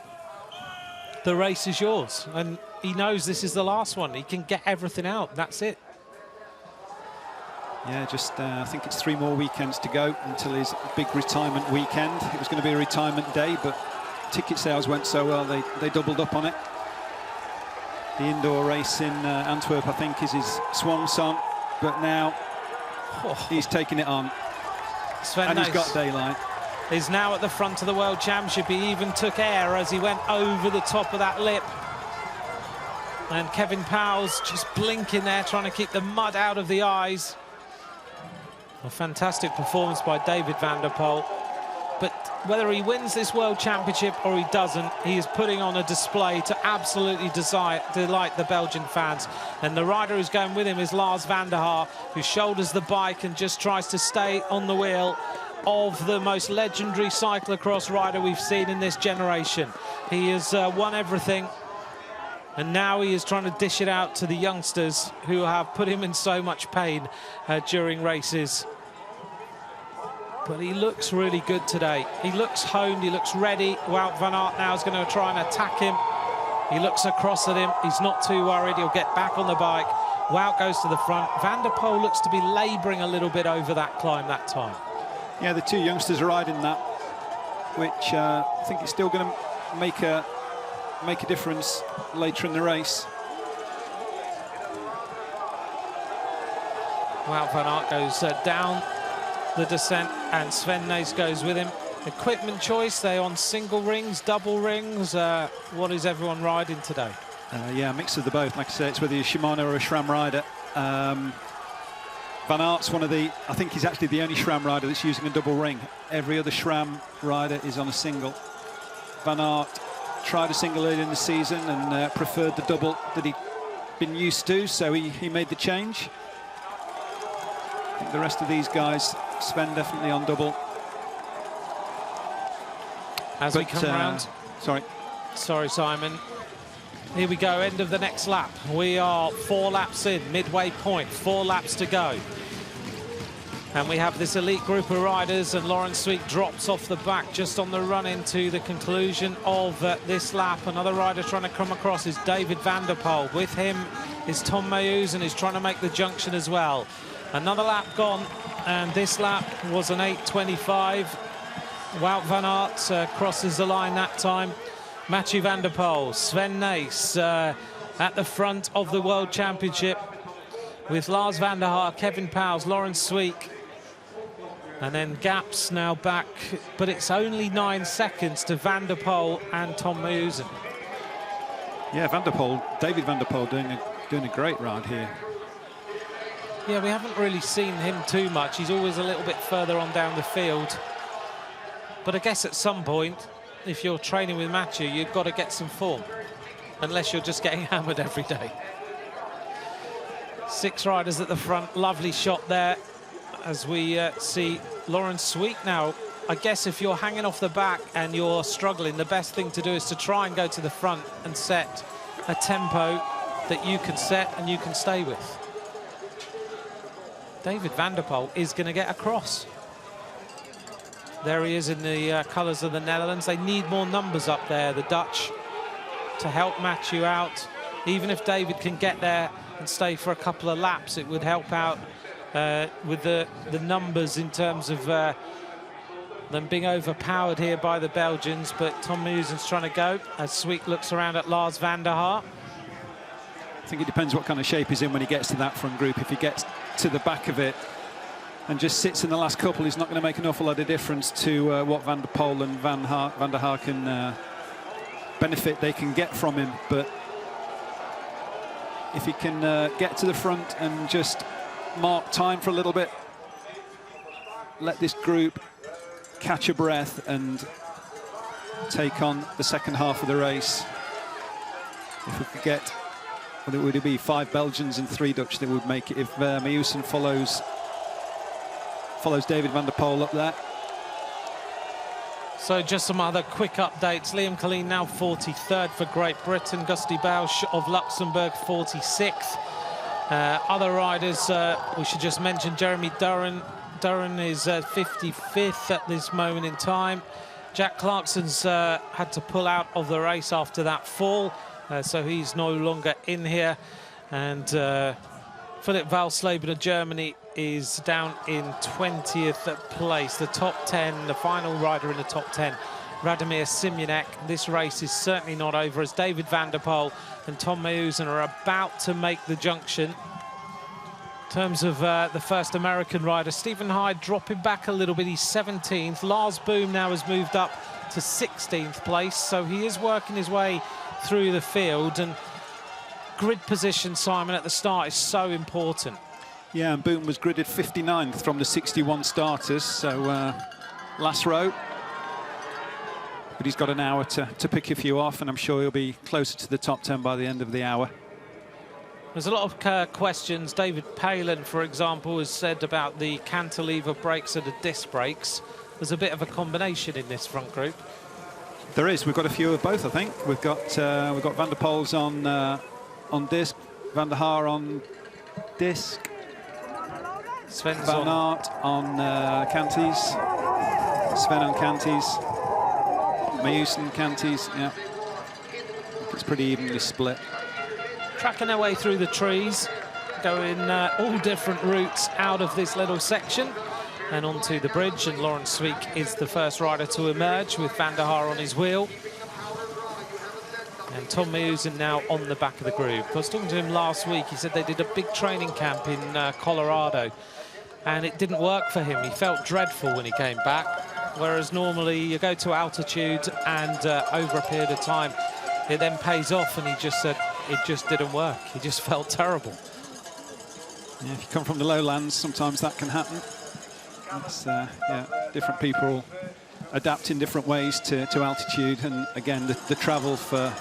the race is yours. And he knows this is the last one. He can get everything out. That's it. Yeah, just I think it's 3 more weekends to go until his big retirement weekend. It was going to be a retirement day, but ticket sales went so well, they doubled up on it. The indoor race in Antwerp, I think, is his swan song, but now he's taking it on. Sven and Nys he's got daylight. Is now at the front of the World Championship. He even took air as he went over the top of that lip. And Kevin Pauwels just blinking there, trying to keep the mud out of the eyes. A fantastic performance by David Vander Poel. But whether he wins this World Championship or he doesn't, he is putting on a display to absolutely delight the Belgian fans. And the rider who's going with him is Lars Vander Haar, who shoulders the bike and just tries to stay on the wheel of the most legendary cyclocross rider we've seen in this generation. He has won everything, and now he is trying to dish it out to the youngsters who have put him in so much pain during races. But he looks really good today. He looks honed, he looks ready. Wout van Aert now is going to try and attack him. He looks across at him. He's not too worried. He'll get back on the bike. Wout goes to the front. Vander Poel looks to be labouring a little bit over that climb that time. Yeah, the 2 youngsters are riding that, which I think is still going to make a difference later in the race. Wout van Aert goes down the descent, and Sven Nys goes with him. Equipment choice, they on single rings, double rings. What is everyone riding today? Yeah, a mix of the both. Like I say, it's whether you're Shimano or a SRAM rider. Van Aert's one of the, I think he's actually the only SRAM rider that's using a double ring. Every other SRAM rider is on a single. Van Aert tried a single early in the season and preferred the double that he'd been used to, so he made the change. I think the rest of these guys, Sven definitely on double. As we come round. Sorry, Simon. Here we go, end of the next lap. We are 4 laps in, midway point, 4 laps to go. And we have this elite group of riders, and Laurens Sweeck drops off the back just on the run into the conclusion of this lap. Another rider trying to come across is David Vander Poel. With him is Tom Meeuwsen, who's trying to make the junction as well. Another lap gone, and this lap was an 8:25. Wout van Aert crosses the line that time. Mathieu Vander Poel, Sven Nys at the front of the World Championship with Lars Vander Haar, Kevin Pauwels, Laurens Sweeck. And then gaps now back, but it's only 9 seconds to Vander Poel and Tom Meeuwsen. Yeah, David Vander Poel doing a great ride here. Yeah, we haven't really seen him too much. He's always a little bit further on down the field. But I guess at some point, if you're training with Mathieu, you've got to get some form, unless you're just getting hammered every day. 6 riders at the front, lovely shot there as we see Laurens Sweeck now. I guess if you're hanging off the back and you're struggling, the best thing to do is to try and go to the front and set a tempo that you can set and you can stay with. David Vander Poel is going to get across. There he is in the colours of the Netherlands. They need more numbers up there, the Dutch, to help Mathieu out. Even if David can get there and stay for a couple of laps, it would help out with the numbers in terms of them being overpowered here by the Belgians. But Tom Meeuwsen's trying to go as Sweeck looks around at Lars Vander Haar. think it depends what kind of shape he's in when he gets to that front group. If he gets to the back of it and just sits in the last couple, he's not going to make an awful lot of difference to what Vander Poel and Vander Haar can benefit they can get from him. But if he can get to the front and just mark time for a little bit, let this group catch a breath and take on the second half of the race. If we could get, what would it be, 5 Belgians and 3 Dutch that would make it if Heusden follows David Vander Poel up there. So just some other quick updates. Liam Colleen now 43rd for Great Britain. Gusty Bausch of Luxembourg 46th. Other riders, we should just mention Jeremy Duran. Duran is 55th at this moment in time. Jack Clarkson's had to pull out of the race after that fall, so he's no longer in here. And Philipp Walsleben of Germany is down in 20th place. The top 10, the final rider in the top 10, Radomir Simionek. This race is certainly not over, as David Vander Poel and Tom Heusden are about to make the junction. In terms of the first American rider, Stephen Hyde dropping back a little bit. He's 17th. Lars Boom now has moved up to 16th place, so he is working his way through the field. And grid position, Simon, at the start is so important. Yeah, and Boom was gridded 59th from the 61 starters, so last row. But he's got an hour to pick a few off, and I'm sure he'll be closer to the top 10 by the end of the hour. There's a lot of questions. David Palin, for example, has said about the cantilever brakes and the disc brakes. There's a bit of a combination in this front group. There is. We've got a few of both, I think. We've got Vander Poel's on disc, Vander Haar on disc, Van Aert on canties, Sven on canties, Heusden canties. Yeah, it's pretty evenly split. Tracking their way through the trees, going all different routes out of this little section and onto the bridge. And Laurens Sweeck is the first rider to emerge with Vander Haar on his wheel. And Tom Heusden now on the back of the group. I was talking to him last week. He said they did a big training camp in Colorado, and it didn't work for him. He felt dreadful when he came back, whereas normally you go to altitude and over a period of time, it then pays off, and he just said it just didn't work. He just felt terrible. Yeah, if you come from the lowlands, sometimes that can happen. It's, yeah, different people adapt in different ways to altitude, and again, the travel for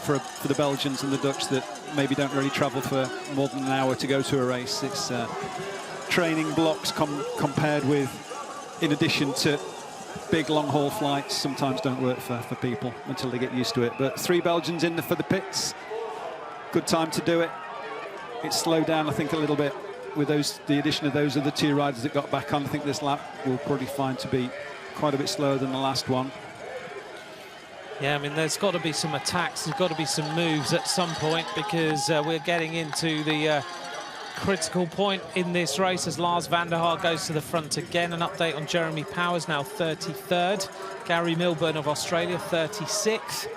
the Belgians and the Dutch that maybe don't really travel for more than an hour to go to a race. It's training blocks compared with, in addition to big long-haul flights, sometimes don't work for people until they get used to it. But 3 Belgians in for the pits. Good time to do it. It's slowed down, I think, a little bit with the addition of those other 2 riders that got back on. I think this lap will probably find to be quite a bit slower than the last one. Yeah, I mean, there's got to be some attacks, there's got to be some moves at some point, because we're getting into the critical point in this race as Lars Vander Haar goes to the front again. An update on Jeremy Pauwels, now 33rd. Gary Milburn of Australia, 36th.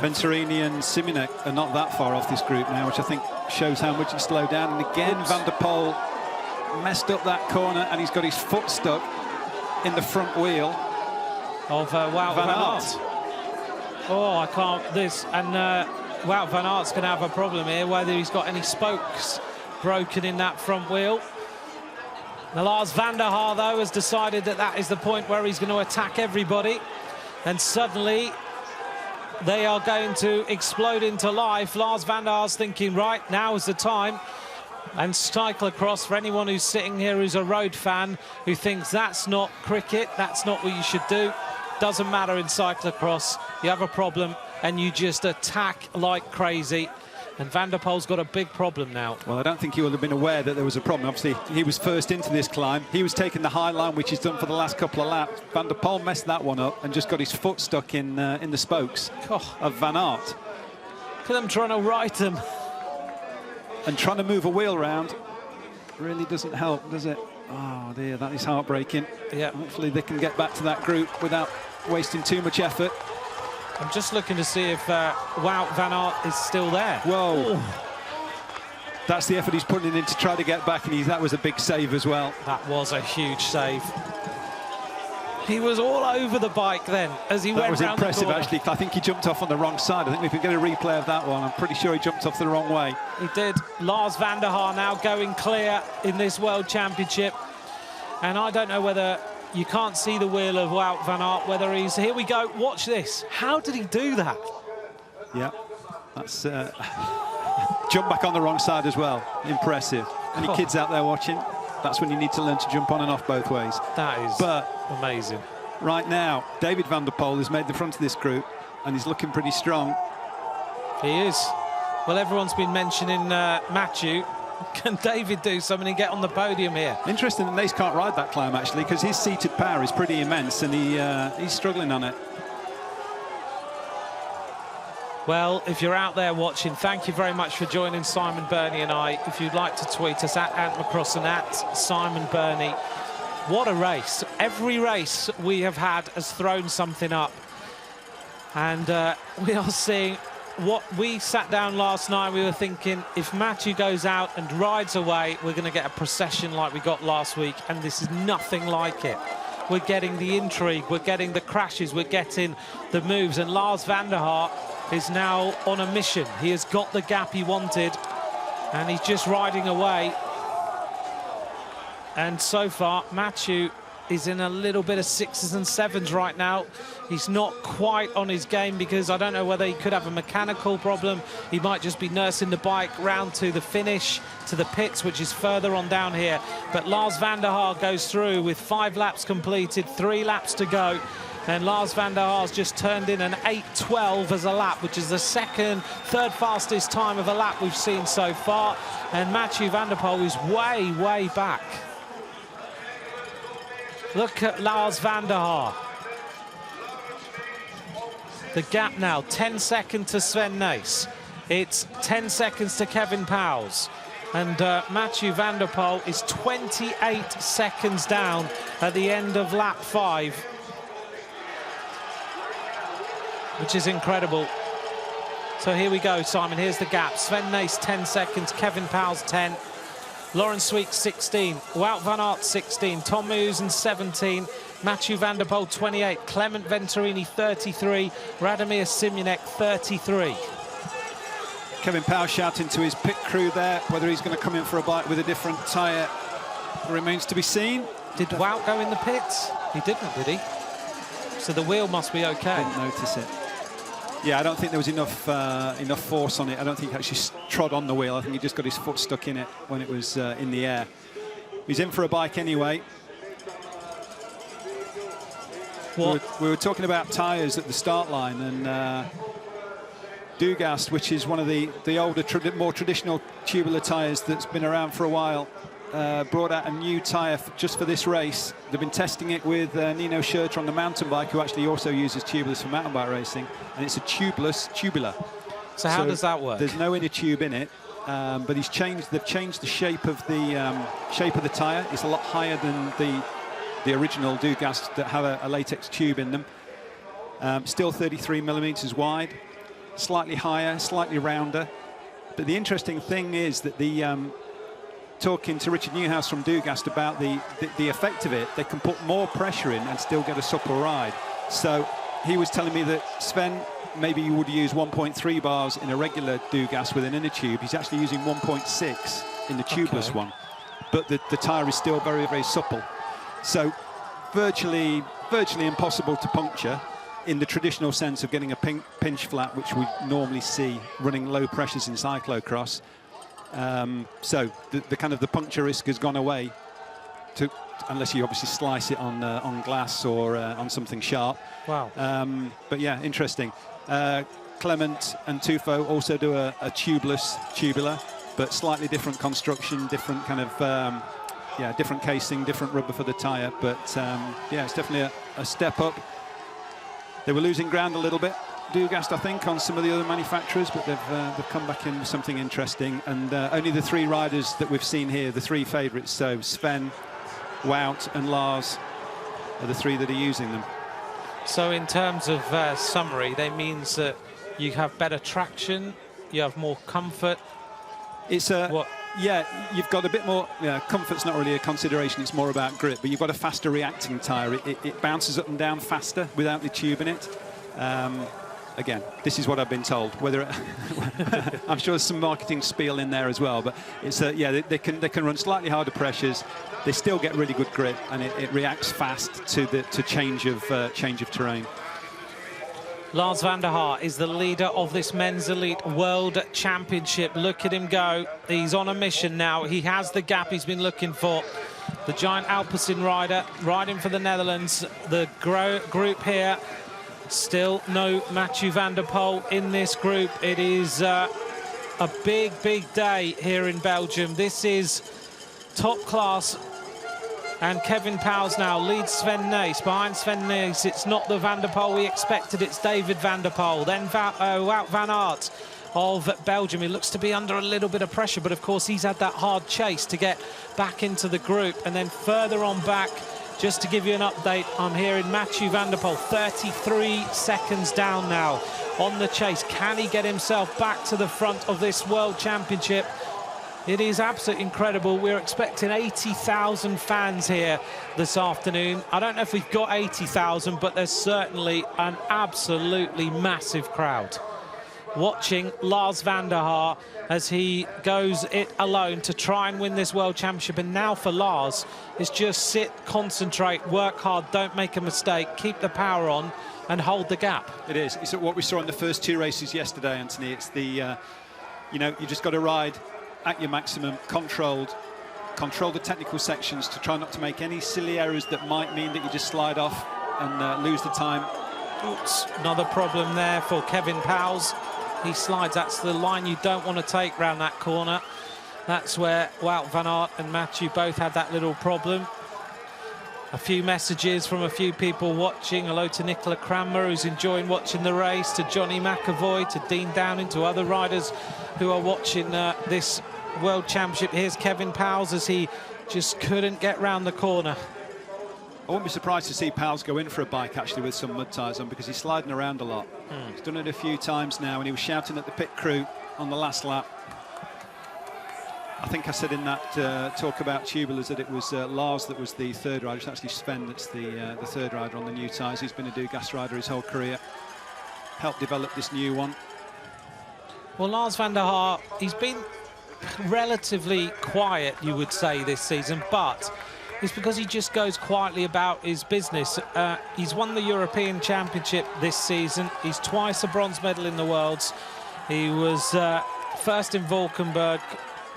Venturini and Simionek are not that far off this group now, which I think shows how much he's slowed down. And again, Vander Poel messed up that corner, and he's got his foot stuck in the front wheel of Wout van Aert. Oh, I can't. Wout van Aert's going to have a problem here, whether he's got any spokes broken in that front wheel. Now, Lars Vander Haar, though, has decided that is the point where he's going to attack everybody, and suddenly they are going to explode into life. Lars Vander Haar's thinking, right, now is the time. And cyclo-cross, for anyone who's sitting here who's a road fan, who thinks that's not cricket, that's not what you should do, doesn't matter in cyclo-cross. You have a problem and you just attack like crazy. And Vander Poel's got a big problem now. Well, I don't think he would have been aware that there was a problem. Obviously, he was first into this climb. He was taking the high line, which he's done for the last couple of laps. Vander Poel messed that one up and just got his foot stuck in the spokes of Van Aert. Look at them trying to right him. And trying to move a wheel round really doesn't help, does it? Oh, dear, that is heartbreaking. Yeah. Hopefully they can get back to that group without wasting too much effort. I'm just looking to see if Wout van Aert is still there. Whoa. That's the effort he's putting in to try to get back, and that was a big save as well. That was a huge save. He was all over the bike then as he went round the corner. That was impressive, actually. I think he jumped off on the wrong side. I think we can get a replay of that one. I'm pretty sure he jumped off the wrong way. He did. Lars Vander Haar now going clear in this World Championship. And I don't know whether you can't see the wheel of Wout van Aert, whether he's... Here we go. Watch this. How did he do that? Yeah, that's... jump back on the wrong side as well. Impressive. Any kids out there watching? That's when you need to learn to jump on and off both ways. That is amazing. Right now, David Vander Poel has made the front of this group, and he's looking pretty strong. He is. Well, everyone's been mentioning Mathieu. Can David do something and get on the podium here? Interesting that Nace can't ride that climb, actually, because his seated power is pretty immense, and he's struggling on it. Well, if you're out there watching, thank you very much for joining Simon Burney and I. If you'd like to tweet us at @McCross and at Simon Burney. What a race. Every race we have had has thrown something up. And we are seeing what we sat down last night. We were thinking, if Mathieu goes out and rides away, we're going to get a procession like we got last week. And this is nothing like it. We're getting the intrigue, we're getting the crashes, we're getting the moves. And Lars Vander Haar is now on a mission. He has got the gap he wanted, and he's just riding away. And so far, Mathieu is in a little bit of 6s and 7s right now. He's not quite on his game because I don't know whether he could have a mechanical problem. He might just be nursing the bike round to the finish, to the pits, which is further on down here. But Lars Vander Haar goes through with 5 laps completed, 3 laps to go. And Lars Vander Haar's just turned in an 8:12 as a lap, which is the third fastest time of a lap we've seen so far. And Mathieu van der Poel is way, way back. Look at Lars Vander Haar. The gap now, 10 seconds to Sven Nys. It's 10 seconds to Kevin Pauwels. And Mathieu van der Poel is 28 seconds down at the end of lap 5. Which is incredible. So here we go, Simon. Here's the gap. Sven Nys, 10 seconds. Kevin Pauwels, 10. Lawrence Sweeck, 16. Wout van Aert, 16. Tom Heusden, 17. Mathieu van der Poel, 28. Clement Venturini, 33. Radomir Simonek, 33. Kevin Pauwels shouting to his pit crew there. Whether he's going to come in for a bike with a different tyre remains to be seen. Did Wout go in the pits? He didn't, did he? So the wheel must be okay. Didn't notice it. Yeah, I don't think there was enough force on it. I don't think he actually trod on the wheel. I think he just got his foot stuck in it when it was in the air. He's in for a bike anyway. We were talking about tyres at the start line, and Dugast, which is one of the older, more traditional tubular tyres that's been around for a while, brought out a new tyre just for this race. They've been testing it with Nino Schurter on the mountain bike, who actually also uses tubulars for mountain bike racing, and it's a tubeless tubular. So how does that work? There's no inner tube in it, but they've changed the shape of the tyre. It's a lot higher than the original Dugast that have a latex tube in them. Still 33 millimeters wide, slightly higher, slightly rounder. But the interesting thing is that talking to Richard Newhouse from Dugast about the effect of it, they can put more pressure in and still get a supple ride. So he was telling me that Sven, maybe you would use 1.3 bars in a regular Dugast with an inner tube. He's actually using 1.6 in the tubeless one. But the tyre is still very, very supple. So virtually impossible to puncture in the traditional sense of getting a pinch flat, which we normally see running low pressures in cyclo-cross. So the kind of the puncture risk has gone away, unless you obviously slice it on glass or on something sharp. Wow. But yeah, interesting. Clement and Tufo also do a tubeless tubular, but slightly different construction, different kind of different casing, different rubber for the tyre. But yeah, it's definitely a step up. They were losing ground a little bit, Dugast, I think, on some of the other manufacturers, but they've come back in with something interesting. And only the 3 riders that we've seen here, the 3 favourites, so Sven, Wout and Lars, are the 3 that are using them. So in terms of summary, that means that you have better traction, you have more comfort. It's a Yeah, you've got a bit more, comfort's not really a consideration, it's more about grip, but you've got a faster reacting tyre. It bounces up and down faster without the tube in it. Again, this is what I've been told. Whether I'm sure there's some marketing spiel in there as well, but it's yeah, they can run slightly harder pressures. They still get really good grip, and it reacts fast to change of terrain. Lars Vander Haar is the leader of this men's elite world championship. Look at him go. He's on a mission now. He has the gap he's been looking for. The giant Alpecin rider riding for the Netherlands. The group here, still no Mathieu van der Poel in this group. It is a big day here in Belgium. This is top class. And Kevin Pauwels now leads Sven Nys. Behind Sven Nys, it's not the Van der Poel we expected, it's David Van der Poel. Then Wout van Aert of Belgium. He looks to be under a little bit of pressure, but of course he's had that hard chase to get back into the group. And then further on back, just to give you an update, I'm here in Mathieu van der Poel, 33 seconds down now on the chase. Can he get himself back to the front of this World Championship? It is absolutely incredible. We're expecting 80,000 fans here this afternoon. I don't know if we've got 80,000, but there's certainly an absolutely massive crowd watching Lars Vander Haar as he goes it alone to try and win this World Championship. And now for Lars, it's just sit, concentrate, work hard, don't make a mistake, keep the power on and hold the gap. It is. It's what we saw in the first two races yesterday, Anthony. It's the, you know, you just got to ride at your maximum, control the technical sections to try not to make any silly errors that might mean that you just slide off and lose the time. Oops, another problem there for Kevin Pauwels. He slides, that's the line you don't want to take round that corner. That's where Wout van Aert and Mathieu both had that little problem. A few messages from a few people watching. Hello to Nicola Cranmer, who's enjoying watching the race, to Johnny McAvoy, to Dean Downing, to other riders who are watching this World Championship. Here's Kevin Pauwels as he just couldn't get round the corner. I wouldn't be surprised to see Pauwels go in for a bike actually with some mud tyres on, because he's sliding around a lot. He's done it a few times now, and he was shouting at the pit crew on the last lap. I think I said in that talk about tubulars that it was Lars that was the third rider. It's actually Sven that's the third rider on the new tyres. He's been a Dugas rider his whole career. Helped develop this new one. Well, Lars Vander Haar, he's been relatively quiet, you would say, this season, but it's because he just goes quietly about his business. He's won the European Championship this season. He's twice a bronze medal in the Worlds. He was first in Valkenburg.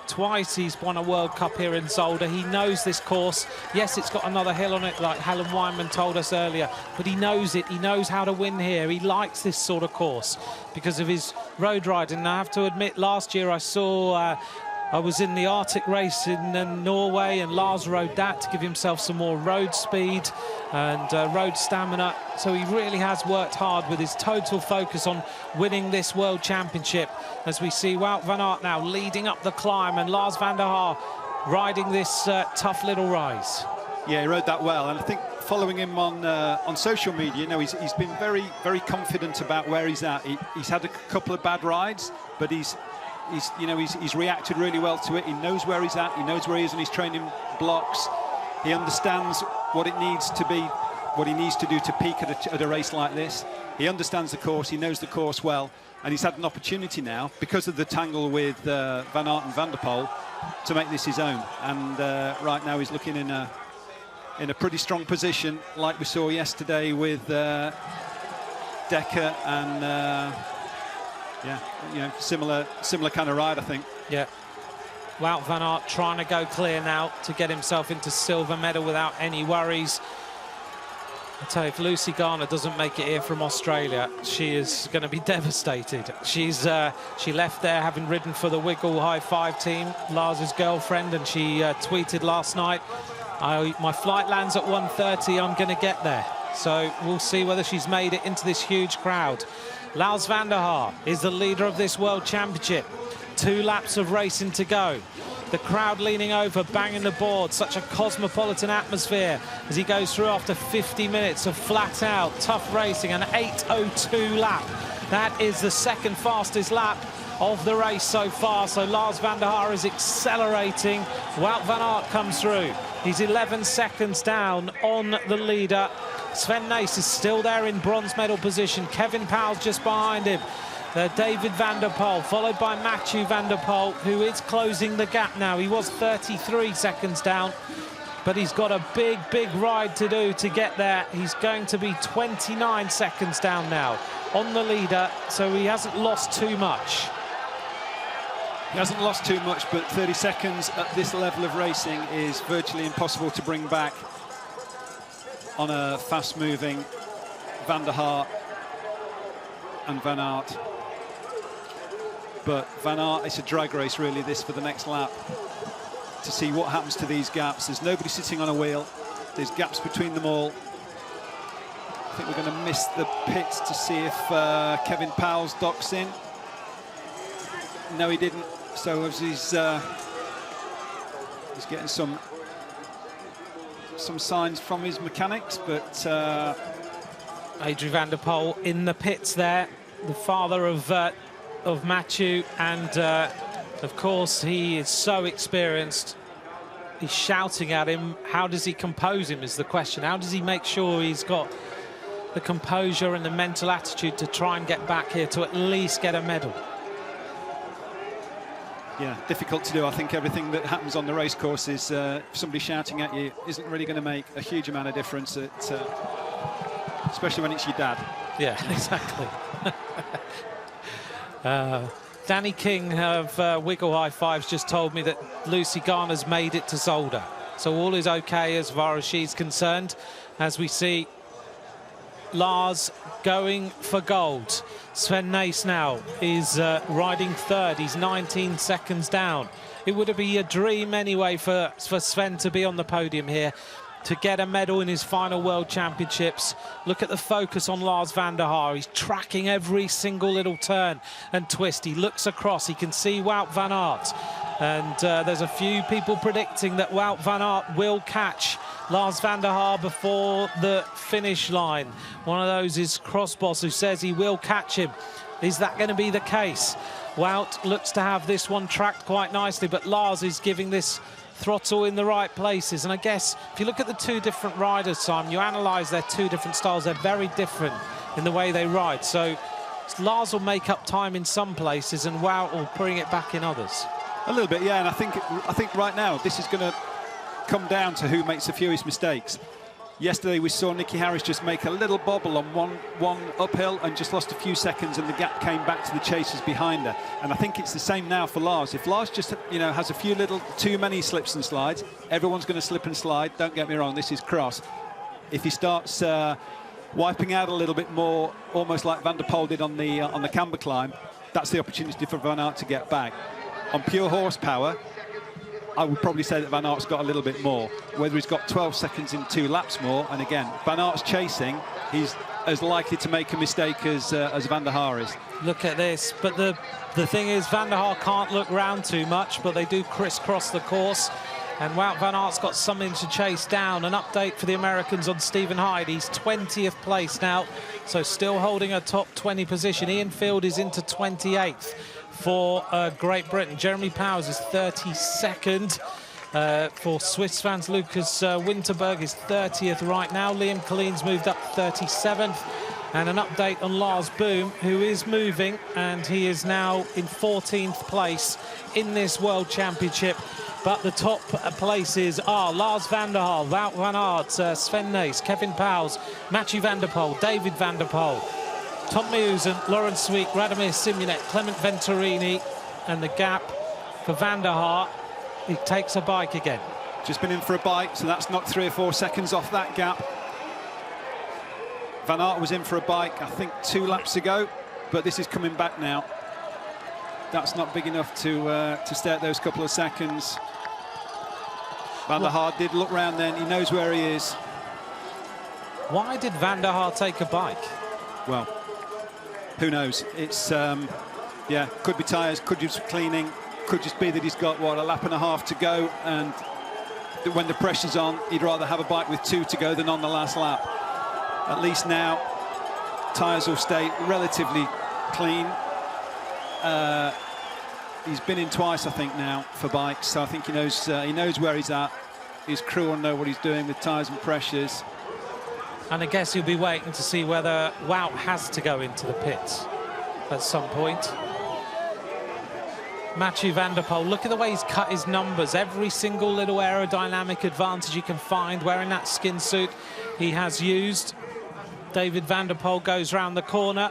Twice he's won a World Cup here in Zolder. He knows this course. Yes, it's got another hill on it, like Helen Weinman told us earlier, but he knows it. He knows how to win here. He likes this sort of course because of his road riding. And I have to admit, last year I was in the Arctic race in Norway, and Lars rode that to give himself some more road speed and road stamina. So he really has worked hard with his total focus on winning this World Championship. As we see Wout van Aert now leading up the climb, and Lars Vander Haar riding this tough little rise. Yeah, he rode that well, and I think following him on social media, you know, he's been very confident about where he's at. He's had a couple of bad rides, but he's reacted really well to it. He knows where he's at. He knows where he is in his training blocks. He understands what it needs to be, what he needs to do to peak at a race like this. He understands the course. He knows the course well, and he's had an opportunity now because of the tangle with Van Aert and Van der Poel to make this his own. And right now he's looking in a pretty strong position, like we saw yesterday with Dekker and. Yeah, you know, similar kind of ride, I think. Yeah. Wout van Aert trying to go clear now to get himself into silver medal without any worries. I tell you, if Lucy Garner doesn't make it here from Australia, she is going to be devastated. She left there having ridden for the Wiggle High Five team, Lars's girlfriend, and she tweeted last night, my flight lands at 1:30, I'm going to get there. So we'll see whether she's made it into this huge crowd. Lars Vander Haar is the leader of this World Championship. 2 laps of racing to go. The crowd leaning over, banging the board. Such a cosmopolitan atmosphere as he goes through after 50 minutes of flat out, tough racing, an 8:02 lap. That is the second fastest lap of the race so far. So Lars Vander Haar is accelerating. Wout van Aert comes through. He's 11 seconds down on the leader. Sven Nys is still there in bronze medal position. Kevin Pauwels just behind him. David Vander Poel, followed by Mathieu Vander Poel, who is closing the gap now. He was 33 seconds down, but he's got a big ride to do to get there. He's going to be 29 seconds down now on the leader, so he hasn't lost too much. He hasn't lost too much, but 30 seconds at this level of racing is virtually impossible to bring back on a fast-moving Vander Haar and Van Aert. But Van Aert, it's a drag race really, this, for the next lap, to see what happens to these gaps. There's nobody sitting on a wheel. There's gaps between them all. I think we're going to miss the pits to see if Kevin Pauwels docks in. No, he didn't. So as he's getting some signs from his mechanics, but Adrie Vander Poel in the pits there, the father of Mathieu, and of course he is so experienced. He's shouting at him. How does he compose him is the question. How does he make sure he's got the composure and the mental attitude to try and get back here to at least get a medal? Yeah, difficult to do. I think everything that happens on the race course is somebody shouting at you isn't really going to make a huge amount of difference, especially when it's your dad. Yeah, exactly. Danny King of Wiggle High Fives just told me that Lucy Garner's made it to Zolder. So all is okay as far as she's concerned, as we see Lars going for gold. Sven Nys now is riding third. He's 19 seconds down. It would be a dream anyway for Sven to be on the podium here, to get a medal in his final World Championships. Look at the focus on Lars Vander Haar. He's tracking every single little turn and twist. He looks across. He can see Wout van Aert. And there's a few people predicting that Wout van Aert will catch Lars Vander Haar before the finish line. One of those is Crossboss, who says he will catch him. Is that going to be the case? Wout looks to have this one tracked quite nicely, but Lars is giving this throttle in the right places. And I guess if you look at the two different riders, Simon, you analyse their two different styles. They're very different in the way they ride. So Lars will make up time in some places and Wout will bring it back in others. A little bit, yeah, and I think right now this is going to come down to who makes the fewest mistakes. Yesterday we saw Nicky Harris just make a little bobble on one uphill and just lost a few seconds, and the gap came back to the chasers behind her. And I think it's the same now for Lars. If Lars just has a few little too many slips and slides, everyone's going to slip and slide. Don't get me wrong, this is cross. If he starts wiping out a little bit more, almost like Vander Poel did on the camber climb, that's the opportunity for Van Aert to get back. On pure horsepower, I would probably say that Van Aert's got a little bit more. Whether he's got 12 seconds in 2 laps more, and again, Van Aert's chasing, he's as likely to make a mistake as Vander Haar is. Look at this, but the thing is, Vander Haar can't look round too much, but they do crisscross the course. And Wout van Aert's got something to chase down. An update for the Americans on Stephen Hyde. He's 20th place now, so still holding a top 20 position. Ian Field is into 28th. For Great Britain. Jeremy Pauwels is 32nd. For Swiss fans, Lucas Winterberg is 30th right now. Liam Colleen's moved up 37th. And an update on Lars Boom, who is moving, and he is now in 14th place in this World Championship. But the top places are Lars Vander Haar, Wout van Aert, Sven Nys, Kevin Pauwels, Mathieu Vander Poel, David Vander Poel, Tom Meeuwsen, Laurens Sweeck, Radomir Simonet, Clement Venturini, and the gap for Vander Haar. He takes a bike again. Just been in for a bike, so that's knocked 3 or 4 seconds off that gap. Van Aert was in for a bike, I think 2 laps ago, but this is coming back now. That's not big enough to stay at those couple of seconds. Vander Haar did look round then, he knows where he is. Why did Vander Haar take a bike? Well, who knows? It's, yeah, could be tyres, could just be cleaning, could just be that he's got, what, a lap and a half to go, and when the pressure's on, he'd rather have a bike with 2 to go than on the last lap. At least now, tyres will stay relatively clean. He's been in twice, I think, now for bikes, so I think he knows where he's at. His crew will know what he's doing with tyres and pressures. And I guess you'll be waiting to see whether Wout has to go into the pits at some point. Mathieu Van der Poel, look at the way he's cut his numbers. Every single little aerodynamic advantage you can find wearing that skin suit he has used. David Van der Poel goes round the corner,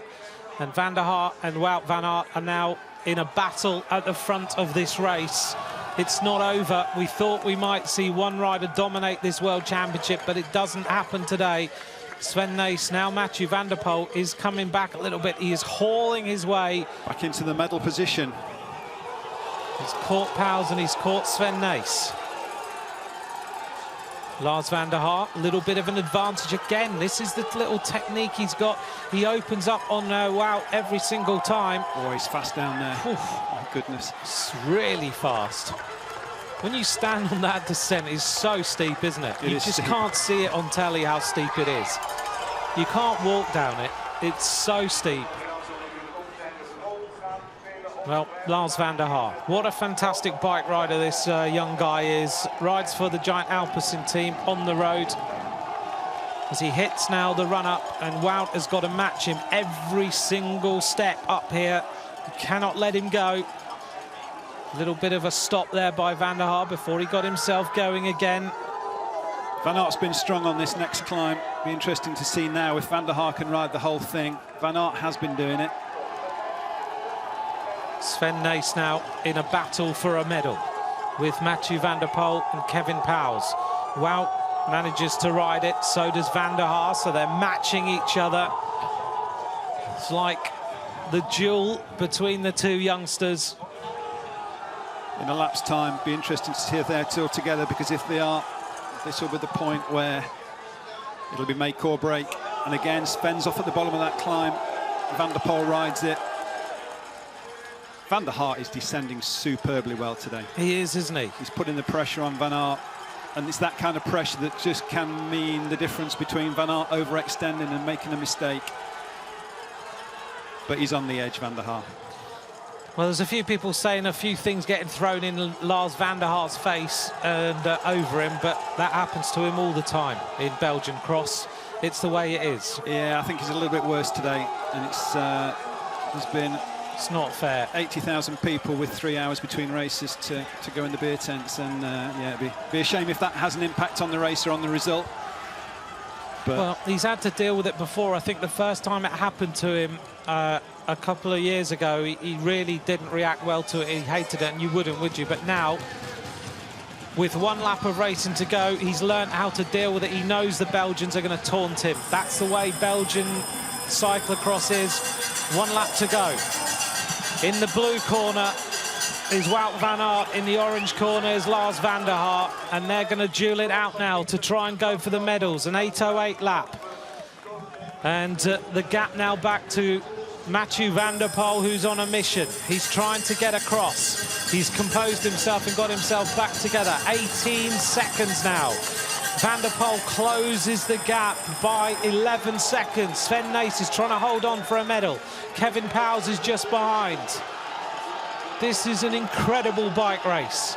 and Van der Haar and Wout van Aert are now in a battle at the front of this race. It's not over. We thought we might see one rider dominate this World Championship, but it doesn't happen today. Sven Nys, now Mathieu Van der Poel, is coming back a little bit. He is hauling his way back into the medal position. He's caught Pauwels and he's caught Sven Nys. Lars Van der Haar, a little bit of an advantage again. This is the little technique he's got. He opens up on Wout every single time. Oh, he's fast down there. Oof. My goodness. It's really fast. When you stand on that descent, it's so steep, isn't it? You just can't see it on telly how steep it is. You can't walk down it. It's so steep. Well, Lars Van der Haar, what a fantastic bike rider this young guy is. Rides for the Giant Alpecin team on the road. As he hits now the run-up, and Wout has got to match him every single step up here. You cannot let him go. A little bit of a stop there by Van der Haar before he got himself going again. Van Aert's been strong on this next climb. Be interesting to see now if Van der Haar can ride the whole thing. Van Aert has been doing it. Sven Nys now in a battle for a medal with Mathieu Van der Poel and Kevin Pauwels. Wout manages to ride it, so does Van der Haar, so they're matching each other. It's like the duel between the two youngsters. In a lap's time, be interesting to see if they're still together, because if they are, this will be the point where it'll be make or break. And again, Sven's off at the bottom of that climb. Van der Poel rides it. Van der Haar is descending superbly well today. He is, isn't he? He's putting the pressure on Van Aert, and it's that kind of pressure that just can mean the difference between Van Aert overextending and making a mistake. But he's on the edge, Van der Haar. Well, there's a few people saying a few things getting thrown in Lars Van der Haar's face and over him, but that happens to him all the time in Belgian cross. It's the way it is. Yeah, I think he's a little bit worse today, and It's not fair. 80,000 people with 3 hours between races to go in the beer tents, and yeah, it'd be a shame if that has an impact on the race or on the result. But well, he's had to deal with it before. I think the first time it happened to him a couple of years ago, he really didn't react well to it. He hated it, and you wouldn't, would you? But now, with one lap of racing to go, he's learned how to deal with it. He knows the Belgians are going to taunt him. That's the way Belgian cyclocross is. 1 lap to go. In the blue corner is Wout van Aert. In the orange corner is Lars Van der Haar. And they're going to duel it out now to try and go for the medals. An 8:08 lap. And the gap now back to Mathieu Van der Poel, who's on a mission. He's trying to get across. He's composed himself and got himself back together. 18 seconds now. Van der Poel closes the gap by 11 seconds. Sven Nys is trying to hold on for a medal. Kevin Pauwels is just behind. This is an incredible bike race.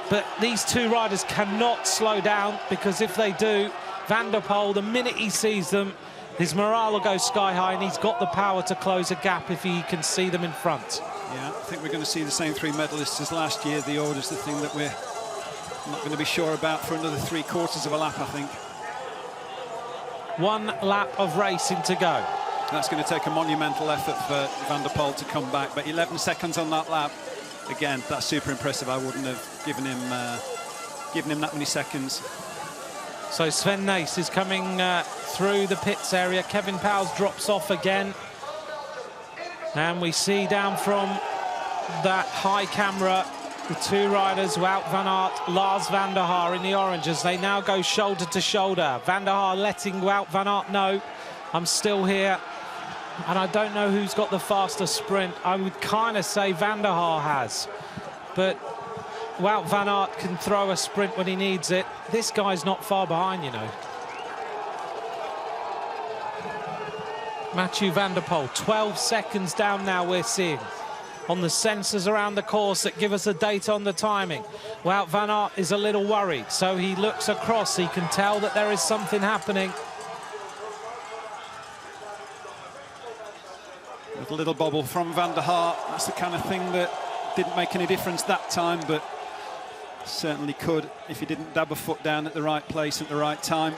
But these two riders cannot slow down, because if they do, Van der Poel, the minute he sees them, his morale will go sky high, and he's got the power to close a gap if he can see them in front. Yeah, I think we're going to see the same 3 medalists as last year. The order's the thing that we're not going to be sure about for another 3/4 of a lap, I think. 1 lap of racing to go. That's going to take a monumental effort for Van der Poel to come back, but 11 seconds on that lap. Again, that's super impressive. I wouldn't have given him that many seconds. So Sven Nys is coming through the pits area. Kevin Pauwels drops off again. And we see down from that high camera the 2 riders, Wout van Aert, Lars Van der Haar in the orange, as they now go shoulder to shoulder. Van der Haar letting Wout van Aert know, I'm still here. And I don't know who's got the faster sprint. I would kind of say Van der Haar has. But Wout van Aert can throw a sprint when he needs it. This guy's not far behind, you know. Mathieu Van der Poel, 12 seconds down now, we're seeing. on the sensors around the course that give us a date on the timing. Wout van Aert is a little worried, so he looks across. He can tell that there is something happening. With a little bobble from Vander Haar. That's the kind of thing that didn't make any difference that time, but certainly could if he didn't dab a foot down at the right place at the right time.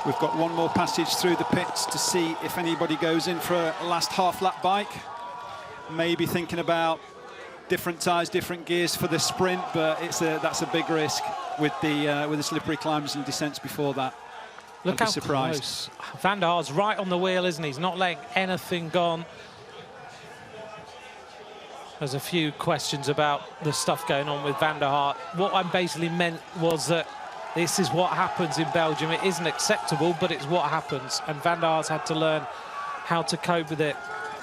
We've got one more passage through the pits to see if anybody goes in for a last half-lap bike. Maybe thinking about different tyres, different gears for the sprint, but that's a big risk with the slippery climbs and descents before that. Look how close. Van der Haar's right on the wheel, isn't he? He's not letting anything go. There's a few questions about the stuff going on with Van der Haar. What I basically meant was that this is what happens in Belgium. It isn't acceptable, but it's what happens. And Van der Haar's had to learn how to cope with it.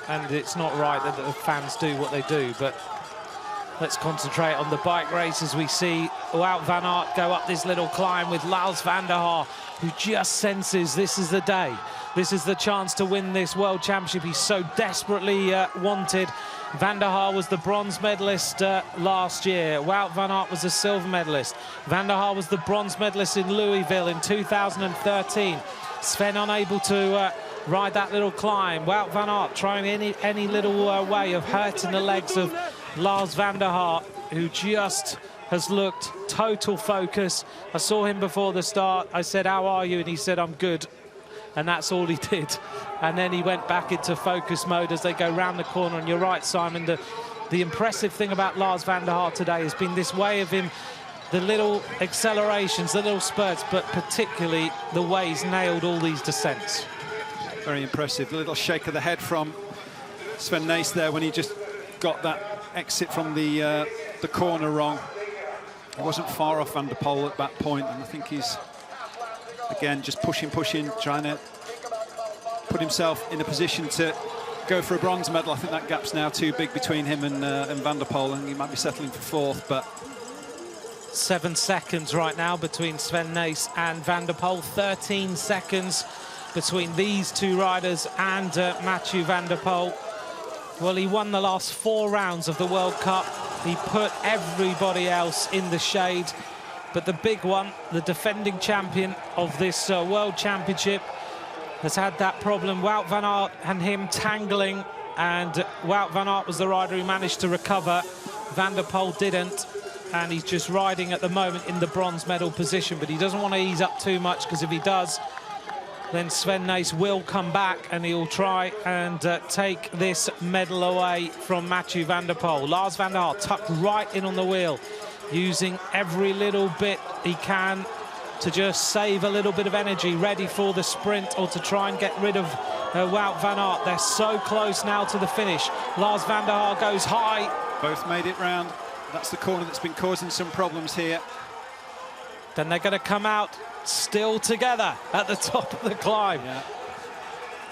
And it's not right that the fans do what they do. But let's concentrate on the bike race as we see Wout van Aert go up this little climb with Lars van der Haar, who just senses this is the day. This is the chance to win this World Championship he's so desperately wanted. Van der Haar was the bronze medalist last year. Wout van Aert was the silver medalist. Van der Haar was the bronze medalist in Louisville in 2013. Sven unable to ride that little climb. Wout van Aert trying any little way of hurting the legs of Lars van der Haar, who just has looked total focus. I saw him before the start. I said, how are you? And he said, I'm good. And that's all he did. And then he went back into focus mode as they go round the corner. And you're right, Simon, the impressive thing about Lars van der Haar today has been this way of him, the little accelerations, the little spurts, but particularly the way he's nailed all these descents. Very impressive. A little shake of the head from Sven Nys there when he just got that exit from the corner wrong. He wasn't far off Vander Poel at that point, and I think he's, again, just pushing, trying to put himself in a position to go for a bronze medal. I think that gap's now too big between him and Vander Poel, and he might be settling for fourth, but... 7 seconds right now between Sven Nys and Vander Poel. 13 seconds between these two riders and Mathieu van der Poel. Well, he won the last 4 rounds of the World Cup. He put everybody else in the shade. But the big one, the defending champion of this World Championship, has had that problem. Wout van Aert and him tangling, and Wout van Aert was the rider who managed to recover. Van der Poel didn't, and he's just riding at the moment in the bronze medal position, but he doesn't want to ease up too much, because if he does, then Sven Nys will come back and he'll try and take this medal away from Mathieu van der Poel. Lars van der Haar tucked right in on the wheel, using every little bit he can to just save a little bit of energy, ready for the sprint or to try and get rid of Wout van Aert. They're so close now to the finish. Lars van der Haar goes high. Both made it round. That's the corner that's been causing some problems here. Then they're going to come out still together at the top of the climb. Yeah.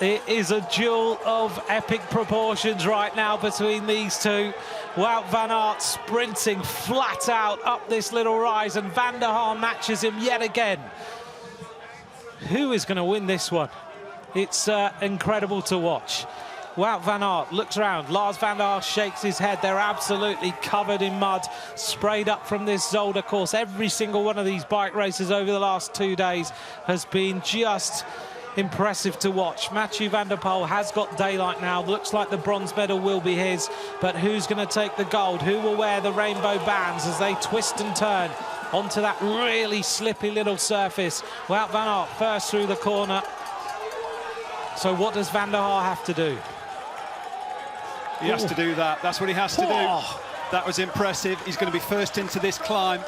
It is a duel of epic proportions right now between these two. Wout van Aert sprinting flat out up this little rise, and Van der Haar matches him yet again. Who is going to win this one? It's incredible to watch. Wout van Aert looks around. Lars van der Haar shakes his head. They're absolutely covered in mud, sprayed up from this Zolder course. Every single one of these bike races over the last 2 days has been just impressive to watch. Mathieu van der Poel has got daylight now. Looks like the bronze medal will be his, but who's going to take the gold? Who will wear the rainbow bands as they twist and turn onto that really slippy little surface? Wout van Aert first through the corner. So what does Van der Haar have to do? He has to do that. That's what he has to do. That was impressive. He's going to be first into this climb.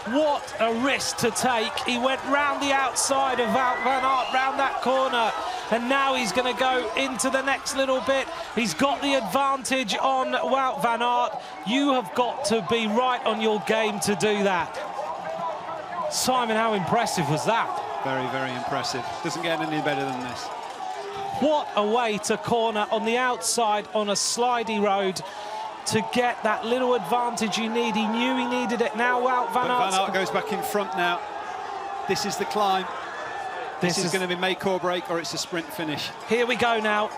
What a risk to take. He went round the outside of Wout van Aert, round that corner, and now he's going to go into the next little bit. He's got the advantage on Wout van Aert. You have got to be right on your game to do that. Simon, how impressive was that? Very, very impressive. Doesn't get any better than this. What a way to corner on the outside on a slidey road to get that little advantage you need. He knew he needed it. Now Wout van Aert. Van Aert goes back in front now. This is the climb. This is going to be make or break, or it's a sprint finish. Here we go now.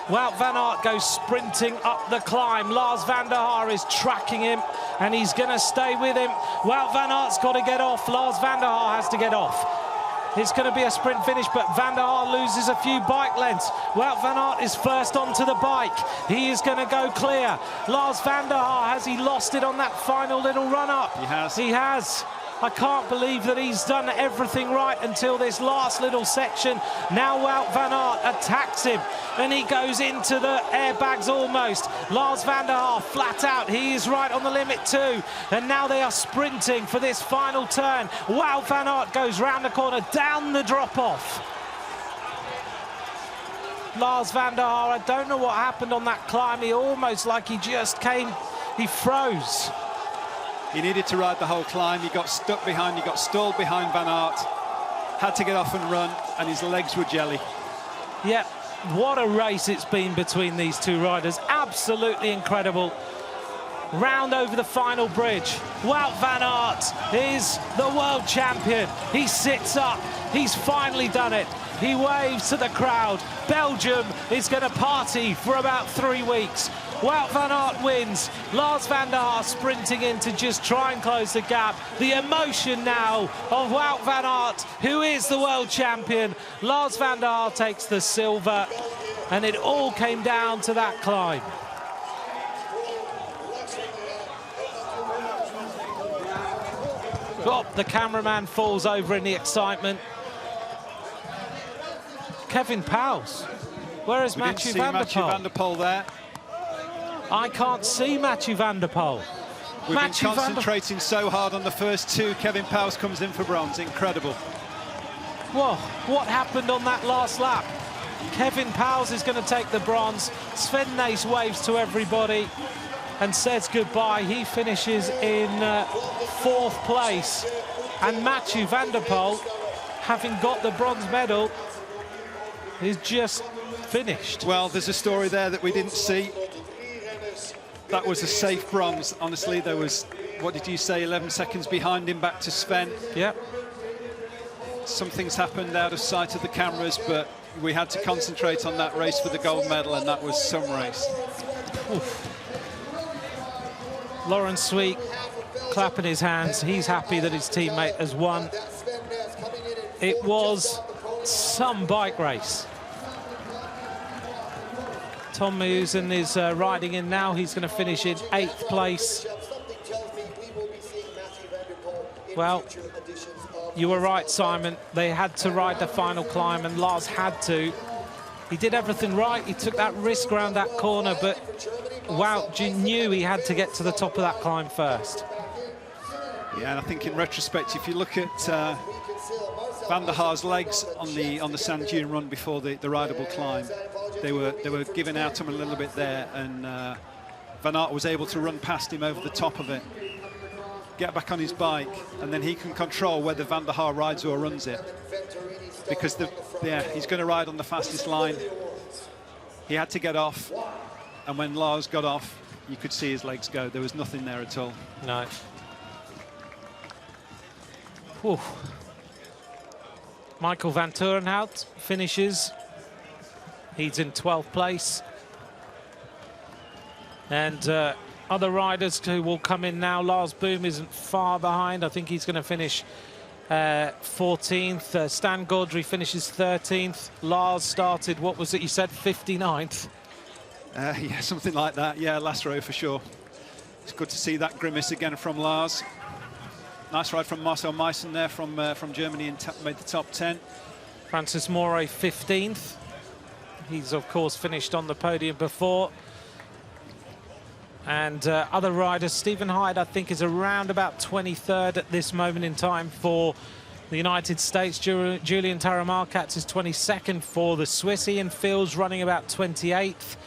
Wout van Aert goes sprinting up the climb. Lars Vander Haar is tracking him, and he's going to stay with him. Wout van Aert's got to get off. Lars Vander Haar has to get off. It's going to be a sprint finish, but Vander Haar loses a few bike lengths. Wout van Aert is first onto the bike. He is going to go clear. Lars Vander Haar, has he lost it on that final little run-up? He has. He has. I can't believe that he's done everything right until this last little section. Now Wout van Aert attacks him, and he goes into the airbags almost. Lars Vander Haar flat out. He is right on the limit too. And now they are sprinting for this final turn. Wout van Aert goes round the corner, down the drop-off. Lars Vander Haar, I don't know what happened on that climb. He almost like he just came, he froze. He needed to ride the whole climb. He got stuck behind, he got stalled behind Van Aert, had to get off and run, and his legs were jelly. Yep, what a race it's been between these two riders. Absolutely incredible. Round over the final bridge. Wout van Aert is the world champion. He sits up. He's finally done it. He waves to the crowd. Belgium is going to party for about 3 weeks. Wout van Aert wins. Lars Vander Haar sprinting in to just try and close the gap. The emotion now of Wout van Aert, who is the world champion. Lars Vander Haar takes the silver, and it all came down to that climb. Oh, the cameraman falls over in the excitement. Kevin Pauwels. Where is Mathieu Van Der Poel? Van Der Poel there. I can't see Mathieu Van Der Poel. We've been concentrating so hard on the first two. Kevin Pauwels comes in for bronze. Incredible. Whoa, what happened on that last lap? Kevin Pauwels is going to take the bronze. Sven Nys waves to everybody and says goodbye. He finishes in 4th place. And Mathieu Van Der Poel, having got the bronze medal, is just finished. Well, there's a story there that we didn't see. That was a safe bronze. Honestly, there was, what did you say, 11 seconds behind him back to Sven. Yep. Some things happened out of sight of the cameras, but we had to concentrate on that race for the gold medal, and that was some race. Oof. Laurent Sweet clapping his hands. He's happy that his teammate has won. It was some bike race. Tom Heusden is riding in now. He's going to finish in 8th place. Well, you were right, Simon. They had to ride the final climb, and Lars had to. He did everything right. He took that risk around that corner, but Wout knew he had to get to the top of that climb first. Yeah, and I think in retrospect, if you look at Van der Haar's legs on the sand dune run before the rideable climb, they were giving out him a little bit there, and Van Aert was able to run past him over the top of it, get back on his bike, and then he can control whether Van der Haar rides or runs it, because he's going to ride on the fastest line. He had to get off, and when Lars got off, you could see his legs go. There was nothing there at all. No. Whew. Michael van Turenhout finishes. He's in 12th place. And other riders who will come in now. Lars Boom isn't far behind. I think he's going to finish 14th. Stan Gaudry finishes 13th. Lars started, what was it you said, 59th? Yeah, something like that. Yeah, last row for sure. It's good to see that grimace again from Lars. Nice ride from Marcel Meissen there from Germany, and made the top 10. Francis Moret 15th. He's of course finished on the podium before. And other riders, Stephen Hyde I think is around about 23rd at this moment in time for the United States. Julian Taramarkats is 22nd for the Swiss. Ian Fields running about 28th.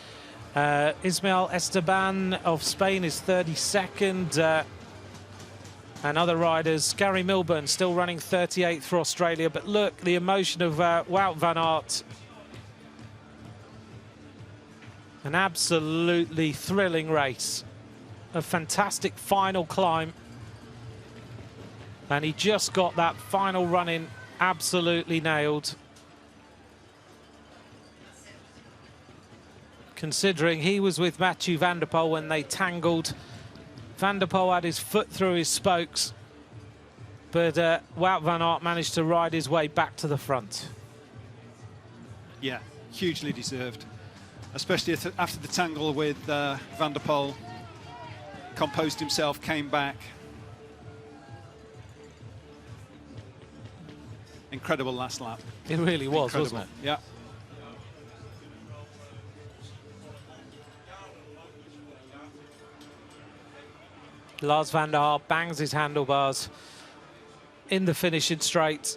Ismael Esteban of Spain is 32nd. And other riders, Gary Milburn still running 38th for Australia. But look, the emotion of Wout van Aert. An absolutely thrilling race. A fantastic final climb. And he just got that final run in absolutely nailed. considering he was with Vander Poel when they tangled. Vander Poel had his foot through his spokes, but Wout van Aert managed to ride his way back to the front. Yeah, hugely deserved, especially after the tangle with Vander Poel. Composed himself, came back. Incredible last lap. It really was, Incredible. wasn't it? Yeah. Lars van der Haar bangs his handlebars in the finishing straight.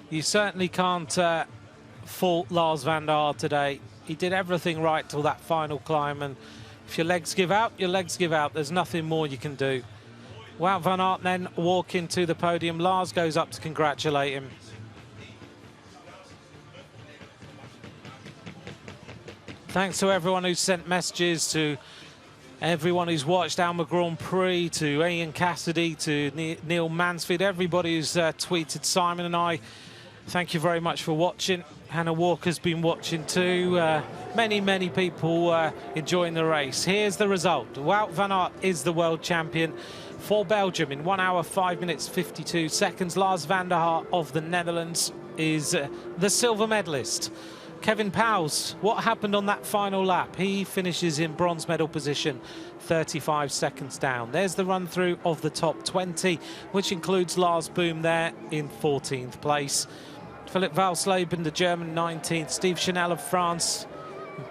You certainly can't fault Lars van der Haar today. He did everything right till that final climb, and if your legs give out, your legs give out. There's nothing more you can do. Wout van Aert then walking to the podium. Lars goes up to congratulate him. Thanks to everyone who sent messages, to everyone who's watched Alma Grand Prix, to Ian Cassidy, to Neil Mansfield, everybody who's tweeted Simon and I. Thank you very much for watching. Hannah Walker's been watching too. Many people enjoying the race. Here's the result. Wout van Aert is the world champion for Belgium in 1 hour, 5 minutes, 52 seconds. Lars van der Haar of the Netherlands is the silver medalist. Kevin Pauwels, what happened on that final lap? He finishes in bronze medal position, 35 seconds down. There's the run through of the top 20, which includes Lars Boom there in 14th place. Philipp Valsleben, the German, 19th. Steve Chanel of France,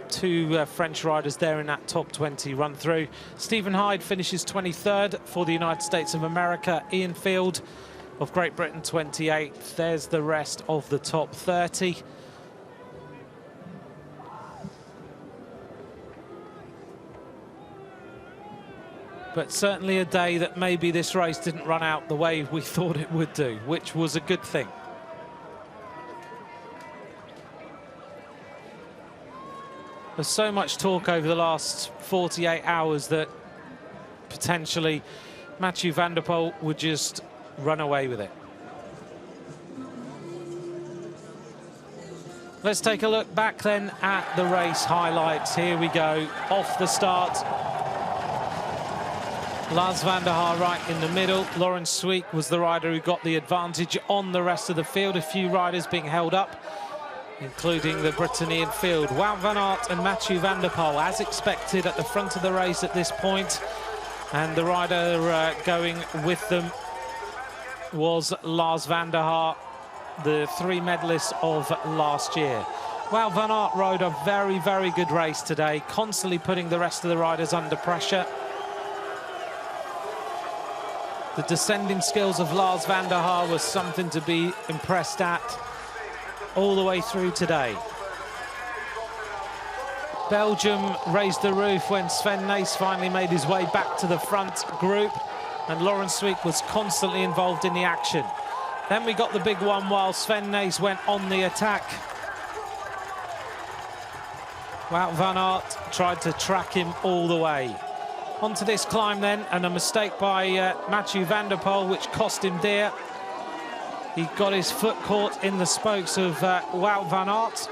two French riders there in that top 20 run through. Stephen Hyde finishes 23rd for the United States of America. Ian Field of Great Britain, 28th. There's the rest of the top 30. But certainly a day that maybe this race didn't run out the way we thought it would do, which was a good thing. There's so much talk over the last 48 hours that potentially Mathieu van der Poel would just run away with it. Let's take a look back then at the race highlights. Here we go, off the start. Lars van der Haar right in the middle. Laurens Sweeck was the rider who got the advantage on the rest of the field. A few riders being held up, including the Britannian field. Wout van Aert and Mathieu van der Poel, as expected, at the front of the race at this point. And the rider going with them was Lars van der Haar, the three medalists of last year. Wout van Aert rode a very good race today, constantly putting the rest of the riders under pressure. The descending skills of Lars van der Haar was something to be impressed at all the way through today. Belgium raised the roof when Sven Nys finally made his way back to the front group, and Laurens Sweeck was constantly involved in the action. Then we got the big one while Sven Nys went on the attack. Wout van Aert tried to track him all the way. Onto this climb then, and a mistake by Mathieu van der Poel, which cost him dear. He got his foot caught in the spokes of Wout van Aert.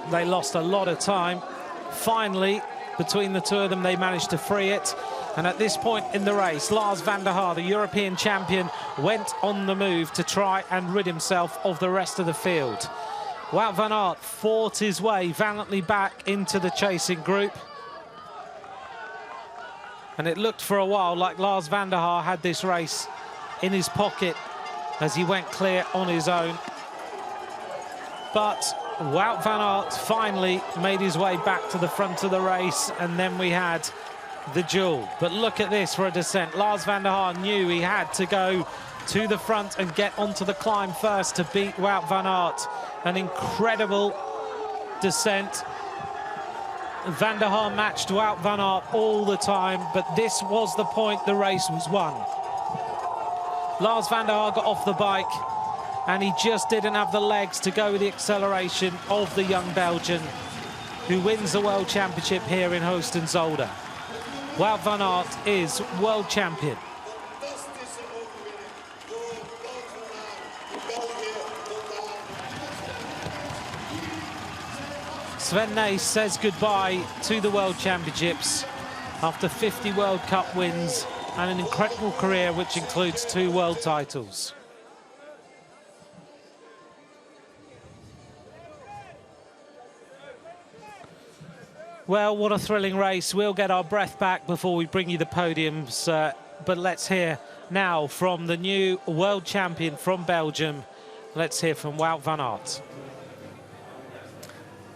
They lost a lot of time. Finally, between the two of them, they managed to free it. And at this point in the race, Lars van der Haar, the European champion, went on the move to try and rid himself of the rest of the field. Wout van Aert fought his way valiantly back into the chasing group. And it looked for a while like Lars van der Haar had this race in his pocket as he went clear on his own. But Wout van Aert finally made his way back to the front of the race, and then we had the duel. But look at this for a descent. Lars van der Haar knew he had to go to the front and get onto the climb first to beat Wout van Aert. An incredible descent. Van der Haar matched Wout van Aert all the time, but this was the point the race was won. Lars van der Haar got off the bike, and he just didn't have the legs to go with the acceleration of the young Belgian, who wins the World Championship here in Heusden-Zolder. Wout van Aert is world champion. Sven Nys says goodbye to the World Championships after 50 World Cup wins and an incredible career which includes 2 world titles. Well, what a thrilling race. We'll get our breath back before we bring you the podiums, but let's hear now from the new world champion from Belgium. Let's hear from Wout van Aert.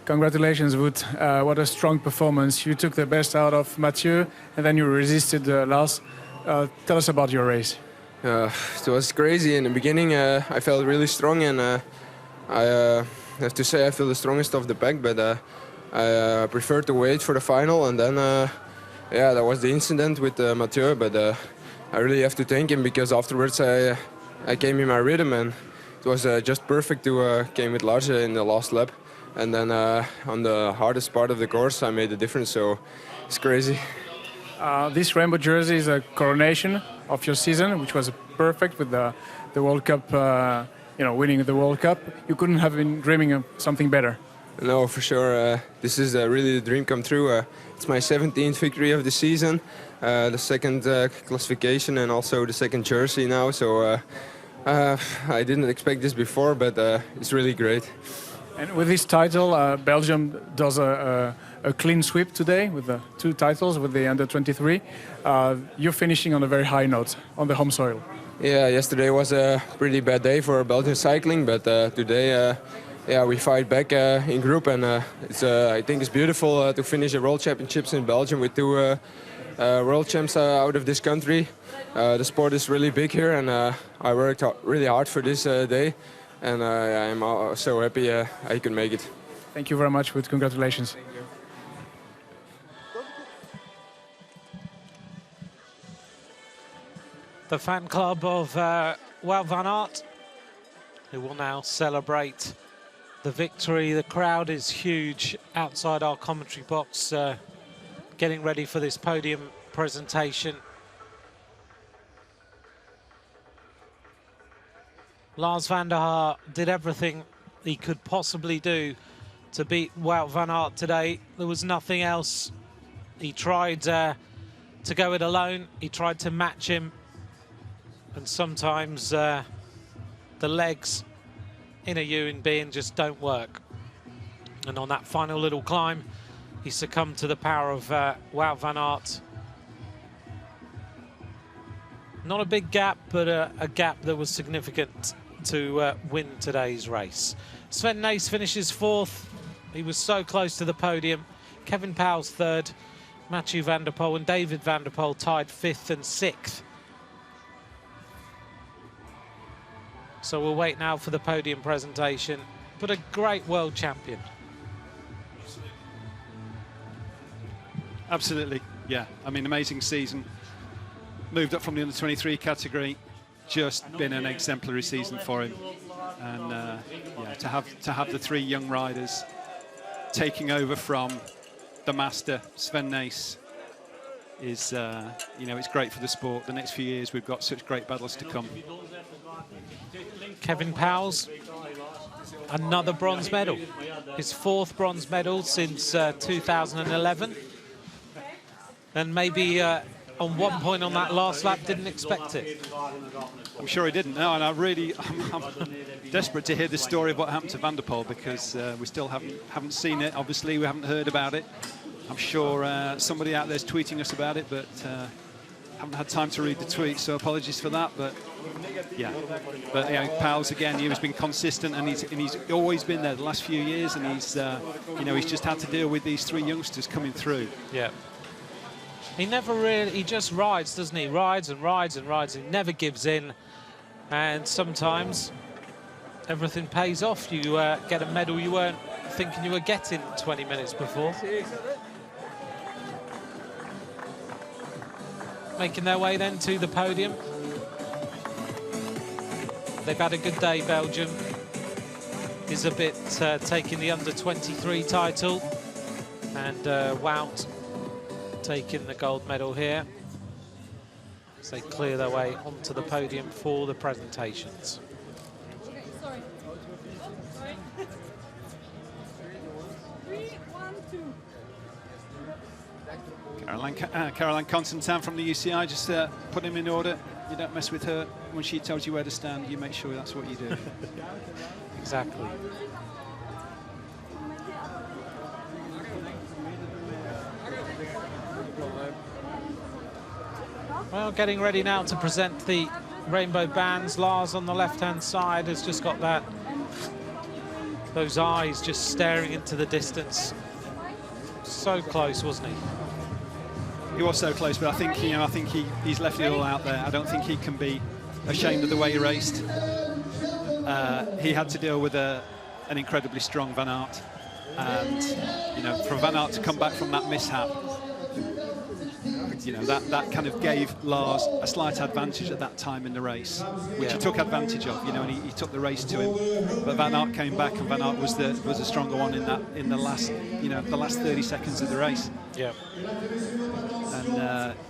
Congratulations, Wout. What a strong performance. You took the best out of Mathieu and then you resisted Lars. Tell us about your race. It was crazy in the beginning. I felt really strong, and I have to say I feel the strongest of the pack, but I prefer to wait for the final. And then yeah, that was the incident with Mathieu, but I really have to thank him, because afterwards I came in my rhythm, and it was just perfect to came with Lars in the last lap. And then on the hardest part of the course I made the difference, so it's crazy. This rainbow jersey is a coronation of your season, which was perfect with the World Cup, winning the World Cup. You couldn't have been dreaming of something better. No, for sure. This is really the dream come true. It's my 17th victory of the season, the second classification, and also the second jersey now. So I didn't expect this before, but it's really great. And with this title, Belgium does a clean sweep today with the 2 titles with the under-23. You're finishing on a very high note on the home soil. Yeah, yesterday was a pretty bad day for Belgian cycling, but today, yeah, we fight back in group, and I think it's beautiful to finish the World Championships in Belgium with 2 world champs out of this country. The sport is really big here, and I worked really hard for this day. And I'm so happy I could make it. Thank you very much, Wout. Congratulations. Thank you. The fan club of Wout van Aert, who will now celebrate the victory. The crowd is huge outside our commentary box, getting ready for this podium presentation. Lars Vander Haar did everything he could possibly do to beat Wout van Aert today. There was nothing else. He tried to go it alone. He tried to match him. And sometimes the legs in a human being just don't work. And on that final little climb, he succumbed to the power of Wout van Aert. Not a big gap, but a gap that was significant to win today's race. Sven Nys finishes 4th. He was so close to the podium. Kevin Pauwels 3rd. Mathieu Vander Poel and David Vander Poel tied 5th and 6th. So we'll wait now for the podium presentation. But a great world champion. Absolutely, yeah. I mean, amazing season. Moved up from the under-23 category. Just been an exemplary season for him, and yeah, to have the 3 young riders taking over from the master Sven Nys is it's great for the sport. The next few years we've got such great battles to come. Kevin Pauwels, another bronze medal, his 4th bronze medal since 2011, and maybe on one point on that last lap didn't expect it. I'm sure he didn't. No, and I'm desperate to hear the story of what happened to Vander Poel, because we still haven't seen it. Obviously, we haven't heard about it. I'm sure somebody out there's tweeting us about it, but haven't had time to read the tweet, so apologies for that. But yeah, but Pauwels again, he's been consistent, and he's always been there the last few years, and he's he's just had to deal with these 3 youngsters coming through. Yeah. He never really, he just rides, doesn't he? Rides and rides and rides. He never gives in. And sometimes everything pays off. You get a medal you weren't thinking you were getting 20 minutes before. Making their way then to the podium. They've had a good day, Belgium. Is a bit taking the under-23 title. And Wout taking the gold medal here as they clear their way onto the podium for the presentations. Caroline Constantin from the UCI, just put him in order. You don't mess with her. When she tells you where to stand, you make sure that's what you do. Exactly. Well, getting ready now to present the rainbow bands. Lars on the left-hand side has just got those eyes just staring into the distance. So close, wasn't he? He was so close, but I think he's left it all out there. I don't think he can be ashamed of the way he raced. He had to deal with an incredibly strong Van Aert, and for Van Aert to come back from that mishap, that kind of gave Lars a slight advantage at that time in the race, which he took advantage of, and he took the race to him. But Van Aert came back, and Van Aert was the stronger one in the last 30 seconds of the race. Yeah.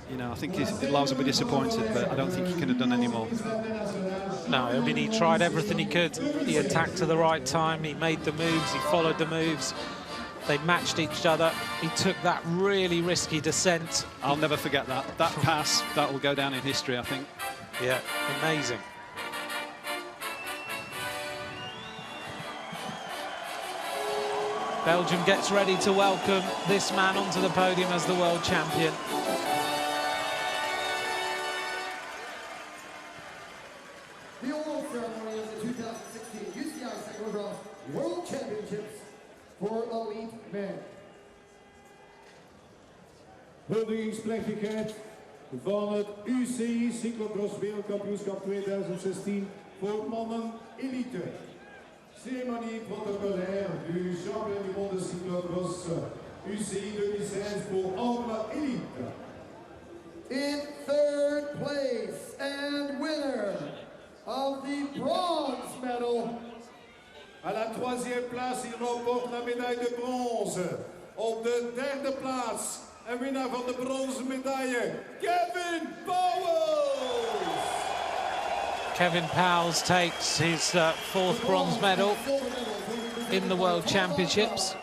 And I think Lars will be disappointed, but I don't think he could have done any more. No, I mean, he tried everything he could. He attacked to the right time. He made the moves. He followed the moves. They matched each other. He took that really risky descent. I'll never forget that. That pass, that will go down in history, I think. Yeah, amazing. Belgium gets ready to welcome this man onto the podium as the world champion. The award ceremony of the 2016 UCI Cyclo-cross World Championships voor elite men. Huldigingsplechtigheid van het UCI Cyclo-cross Wereldkampioenschap 2016 voor mannen elite. Cérémonie protocolaire du champion du monde de cyclo-cross UCI 2016 pour hommes élite. In third place and winner of the bronze medal. À la troisième place, il remporte la médaille de bronze. Op de derde plaats, een winnaar van de bronzen medaille, Kevin Pauwels. Kevin Pauwels takes his fourth bronze medal in the World Championships.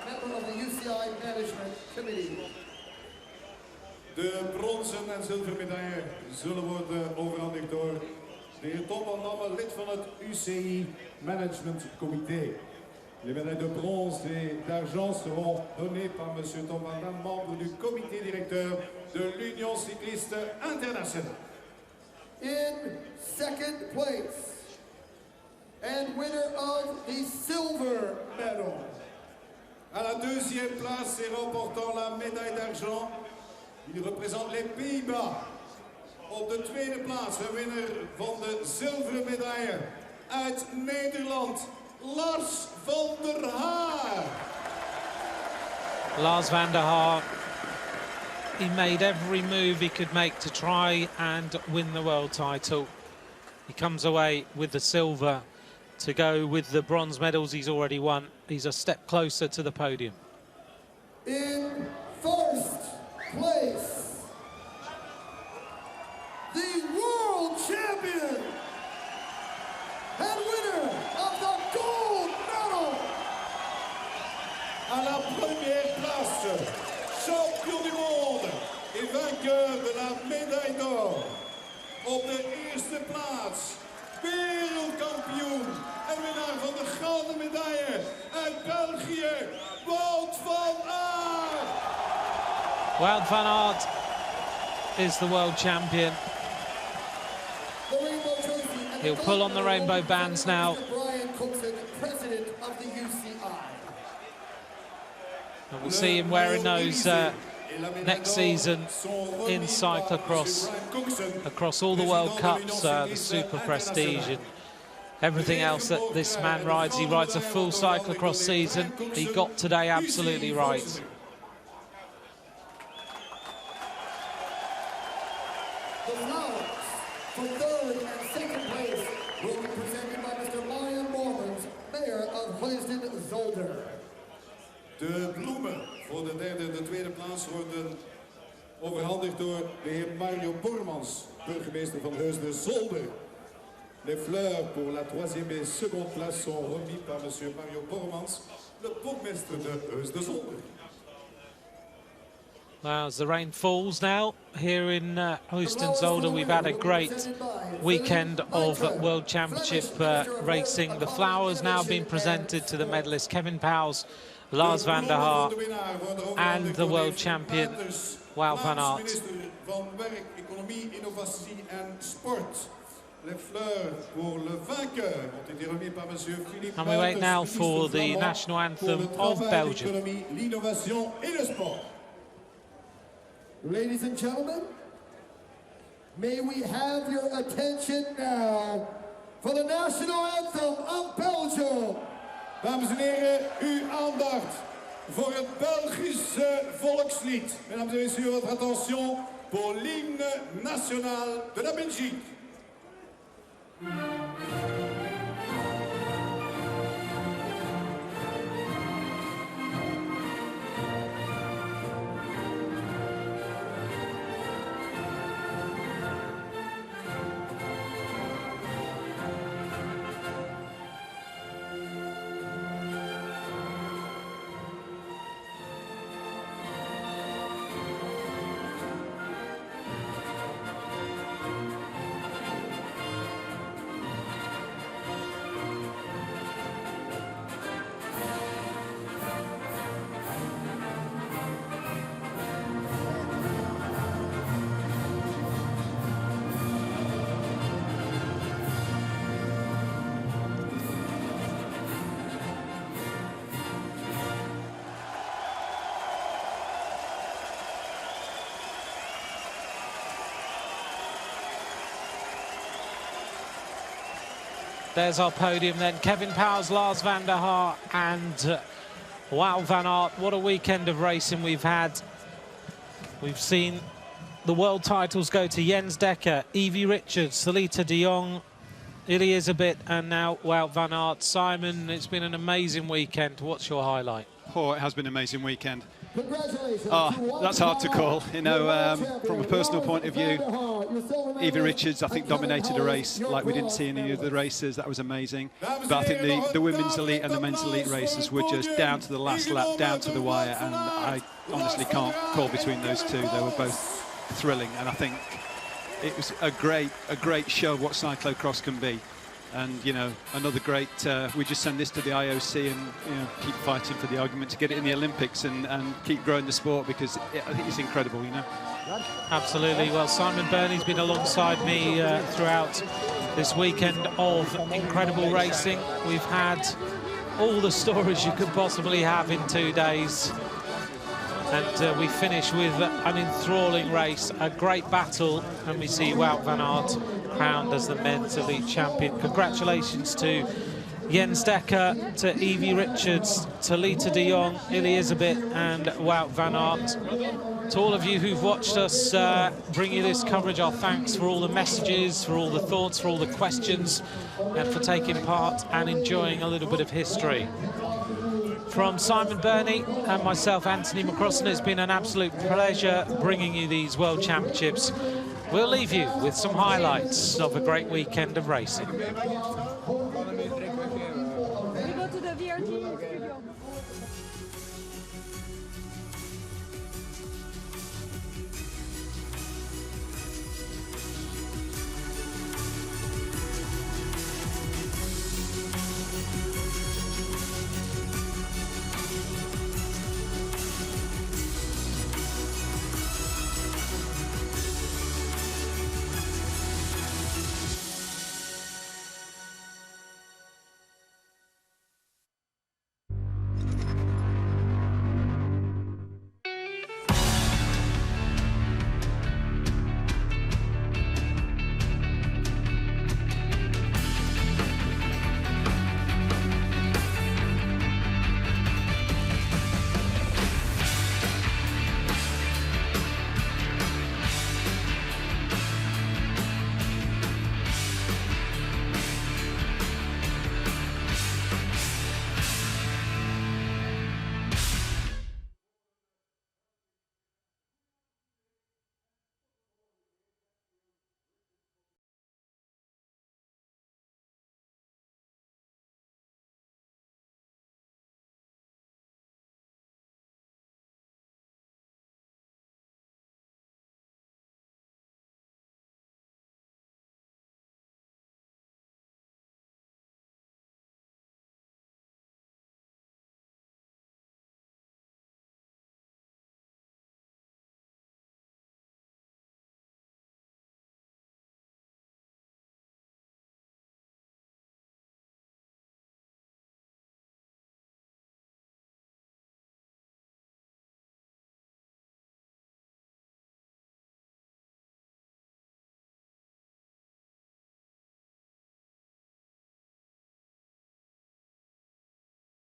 De bronzen en zilveren medaille zullen worden overhandigd door de heer Tom van Damme, lid van het UCI Management Comité. Les médailles de bronze et d'argent seront données par monsieur Tom van Damme, membre du comité directeur de l'Union cycliste internationale. In second place and winner of the silver medal. À la deuxième place et remportant la médaille d'argent, il représente les Pays-Bas. Op de tweede plaats de winnaar van de zilveren medaille uit Nederland, Lars Vander Haar. Lars Vander Haar, he made every move he could make to try and win the world title. He comes away with the silver to go with the bronze medals he's already won. He's a step closer to the podium. In first place, the world champion and winner of the gold medal. À la première place, champion du monde et vainqueur de la médaille d'or. Op de eerste plaats, wereldkampioen en winnaar van de gouden medaille uit België, Wout van Aert. Wout van Aert is the world champion. He'll pull on the rainbow bands now. And we'll see him wearing those next season in cyclocross across all the World Cups, the Super Prestige and everything else that this man rides. He rides a full cyclocross season. He got today absolutely right. The flowers for third and second place will be presented by Mr. Lion Mormons, mayor of Heusden-Zolder. De bloemen voor de derde en de tweede plaats worden overhandigd door de heer Mario Bormans, burgemeester van Heusden-Zolder. Les fleurs pour la troisième et seconde place sont remis par monsieur Mario Bormans, le burgemeester de Heusden-Zolder. Well, as the rain falls now here in Heusden-Zolder, we've had a great weekend of World Championship racing. The flowers now being presented to the medalists Kevin Pauwels, Lars Vander Haar and the world champion Wout van Aert. Minister van Werk, Economie, Innovatie en Sport. Les fleurs pour le vainqueur ont été remis par Monsieur Philippe. And we wait now for the national anthem of Belgium. L'économie, l'innovation et le sport. Ladies and gentlemen, may we have your attention now for the national anthem of Belgium. Dames en heren, uw aandacht voor het Belgische volkslied. Mesdames et messieurs, votre attention pour l'hymne national de la Belgique. There's our podium then. Kevin Pauwels, Lars Vander Haar and Wout van Aert. What a weekend of racing we've had. We've seen the world titles go to Jens Dekker, Evie Richards, Salita de Jong, Elisabeth and now Wout van Aert. Simon, it's been an amazing weekend. What's your highlight? Oh, it has been an amazing weekend. Congratulations. That's hard to call. You know, from a personal point of view, Evie Richards, I think, dominated a race like we didn't see any of the races. That was amazing. But I think the women's elite and the men's elite races were just down to the last lap, down to the wire, and I honestly can't call between those two. They were both thrilling, and I think it was a great show of what cyclo-cross can be. And, you know, another great, we just send this to the IOC and, you know, keep fighting for the argument to get it in the Olympics and keep growing the sport, because I think it's incredible, you know. Absolutely. Well, Simon Burney's been alongside me throughout this weekend of incredible racing. We've had all the stories you could possibly have in 2 days. And we finish with an enthralling race, a great battle, and we see Wout van Aert crowned as the men's elite champion. Congratulations to Jens Dekker, to Evie Richards, to Salita de Jong, Elisabeth and Wout van Aert. To all of you who've watched us bring you this coverage, our thanks for all the messages, for all the thoughts, for all the questions, and for taking part and enjoying a little bit of history. From Simon Burney and myself, Anthony McCrossan, it's been an absolute pleasure bringing you these World Championships. We'll leave you with some highlights of a great weekend of racing. We go to the VRT.